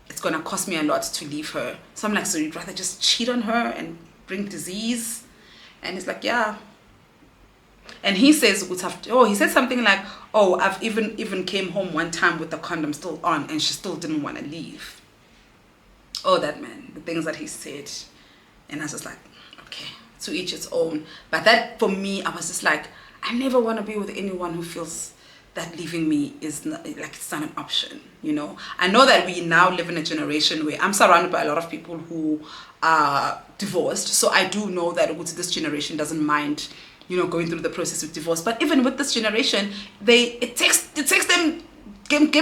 it's going to cost me a lot to leave her. So I'm like, so you'd rather just cheat on her and bring disease? And he's like, yeah. And he says, he said something like, oh, I've even came home one time with the condom still on and she still didn't want to leave. Oh, that man, the things that he said. And I was just like, okay, to each its own. But that, for me, I was just like, I never want to be with anyone who feels that leaving me is not, like, it's not an option, you know. I know that we now live in a generation where I'm surrounded by a lot of people who are divorced. So I do know that this generation doesn't mind, you know, going through the process of divorce. But even with this generation, it takes them getting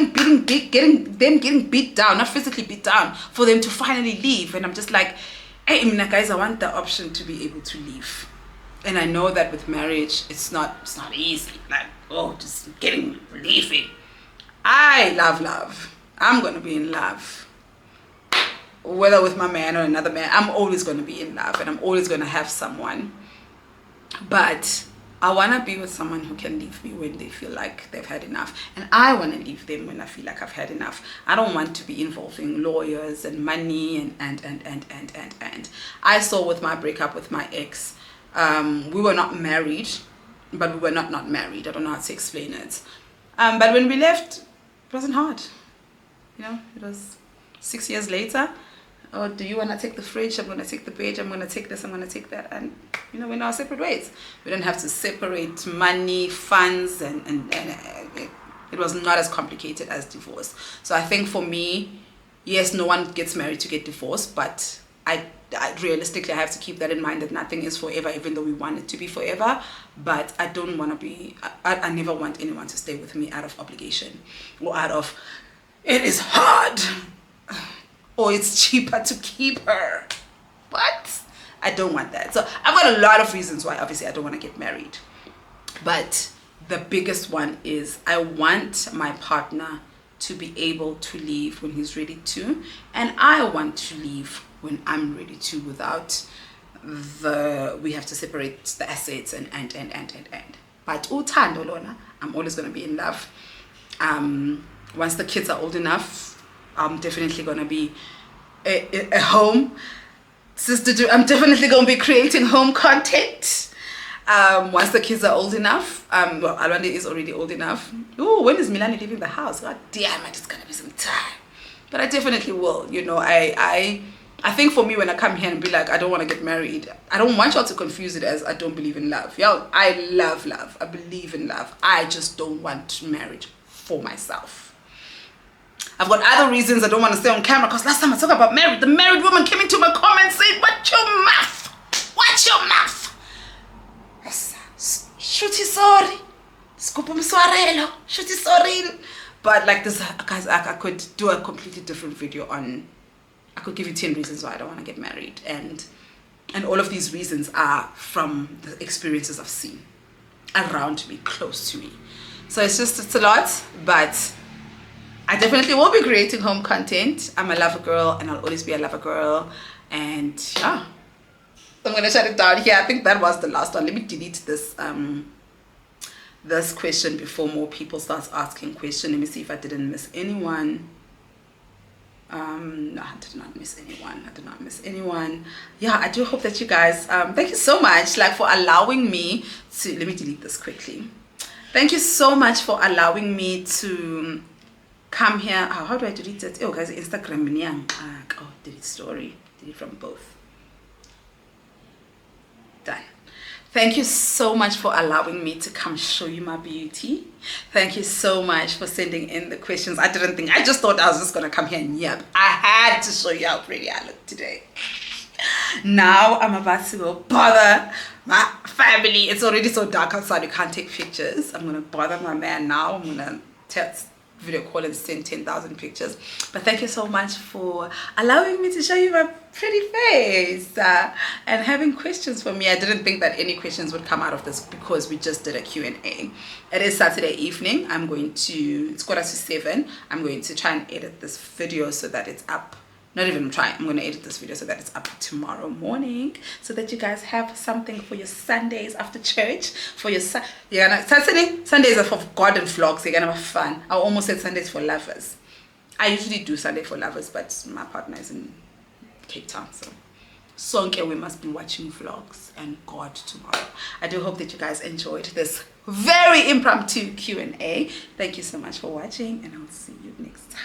beat down, not physically beat down, for them to finally leave. And I'm just like, hey, guys, I want the option to be able to leave. And I know that with marriage, it's not easy. Like, oh, just leaving. I love. I'm gonna be in love. Whether with my man or another man, I'm always gonna be in love, and I'm always gonna have someone. But I want to be with someone who can leave me when they feel like they've had enough. And I want to leave them when I feel like I've had enough. I don't want to be involving lawyers and money and. I saw with my breakup with my ex, we were not married, but we were not married. I don't know how to explain it. But when we left, it wasn't hard. You know, it was 6 years later. Oh, do you want to take the fridge? I'm going to take the bed. I'm going to take this. I'm going to take that. And, you know, we're in our separate ways. We don't have to separate money, funds, and it was not as complicated as divorce. So I think for me, yes, no one gets married to get divorced, but I realistically, I have to keep that in mind that nothing is forever, even though we want it to be forever. But I don't want to be, I never want anyone to stay with me out of obligation or out of, it is hard. Or it's cheaper to keep her. What? I don't want that. So I've got a lot of reasons why obviously I don't want to get married. But the biggest one is I want my partner to be able to leave when he's ready to. And I want to leave when I'm ready to, without we have to separate the assets and. But uthando lona, I'm always going to be in love. Once the kids are old enough, I'm definitely going to be a home sister. I'm definitely going to be creating home content. Once the kids are old enough, well, Alwande is already old enough. Oh, when is Milani leaving the house? God damn it, it's going to be some time. But I definitely will. You know, I think for me, when I come here and be like, I don't want to get married, I don't want y'all to confuse it as I don't believe in love. Y'all, I love love. I believe in love. I just don't want marriage for myself. I've got other reasons I don't want to stay on camera, because last time I talked about marriage, the married woman came into my comments saying, watch your mouth. Watch your mouth. Shuti sorry. Scoop mswarelo. Shuti sorry. But like this, guys, I could do a completely different video on, I could give you 10 reasons why I don't want to get married. And all of these reasons are from the experiences I've seen around me, close to me. So it's a lot, but I definitely will be creating home content. I'm a lover girl, and I'll always be a lover girl. And yeah, I'm gonna shut it down here. I think that was the last one. Let me delete this this question before more people start asking questions. Let me see if I didn't miss anyone. No, I did not miss anyone. Yeah, I do hope that you guys, thank you so much, like, for allowing me to, let me delete this quickly. Thank you so much for allowing me to come here. How do I delete it? Oh, guys, Instagram. Oh, delete story. Delete from both. Done. Thank you so much for allowing me to come show you my beauty. Thank you so much for sending in the questions. I just thought I was just going to come here and yap. I had to show you how pretty I look today. Now I'm about to go bother my family. It's already so dark outside, you can't take pictures. I'm gonna bother my man now. I'm gonna text, video call, and send 10,000 pictures. But thank you so much for allowing me to show you my pretty face and having questions for me. I didn't think that any questions would come out of this because we just did a Q&A. It is Saturday evening. It's 6:45. I'm going to try and edit this video so that it's up. Not even try. I'm going to edit this video so that it's up tomorrow morning, so that you guys have something for your Sundays after church. For your Sundays are for garden vlogs. You're gonna have fun. I almost said Sundays for lovers. I usually do Sunday for lovers, but my partner is in Cape Town, so okay, we must be watching vlogs and God tomorrow. I do hope that you guys enjoyed this very impromptu Q&A. Thank you so much for watching, and I'll see you next time.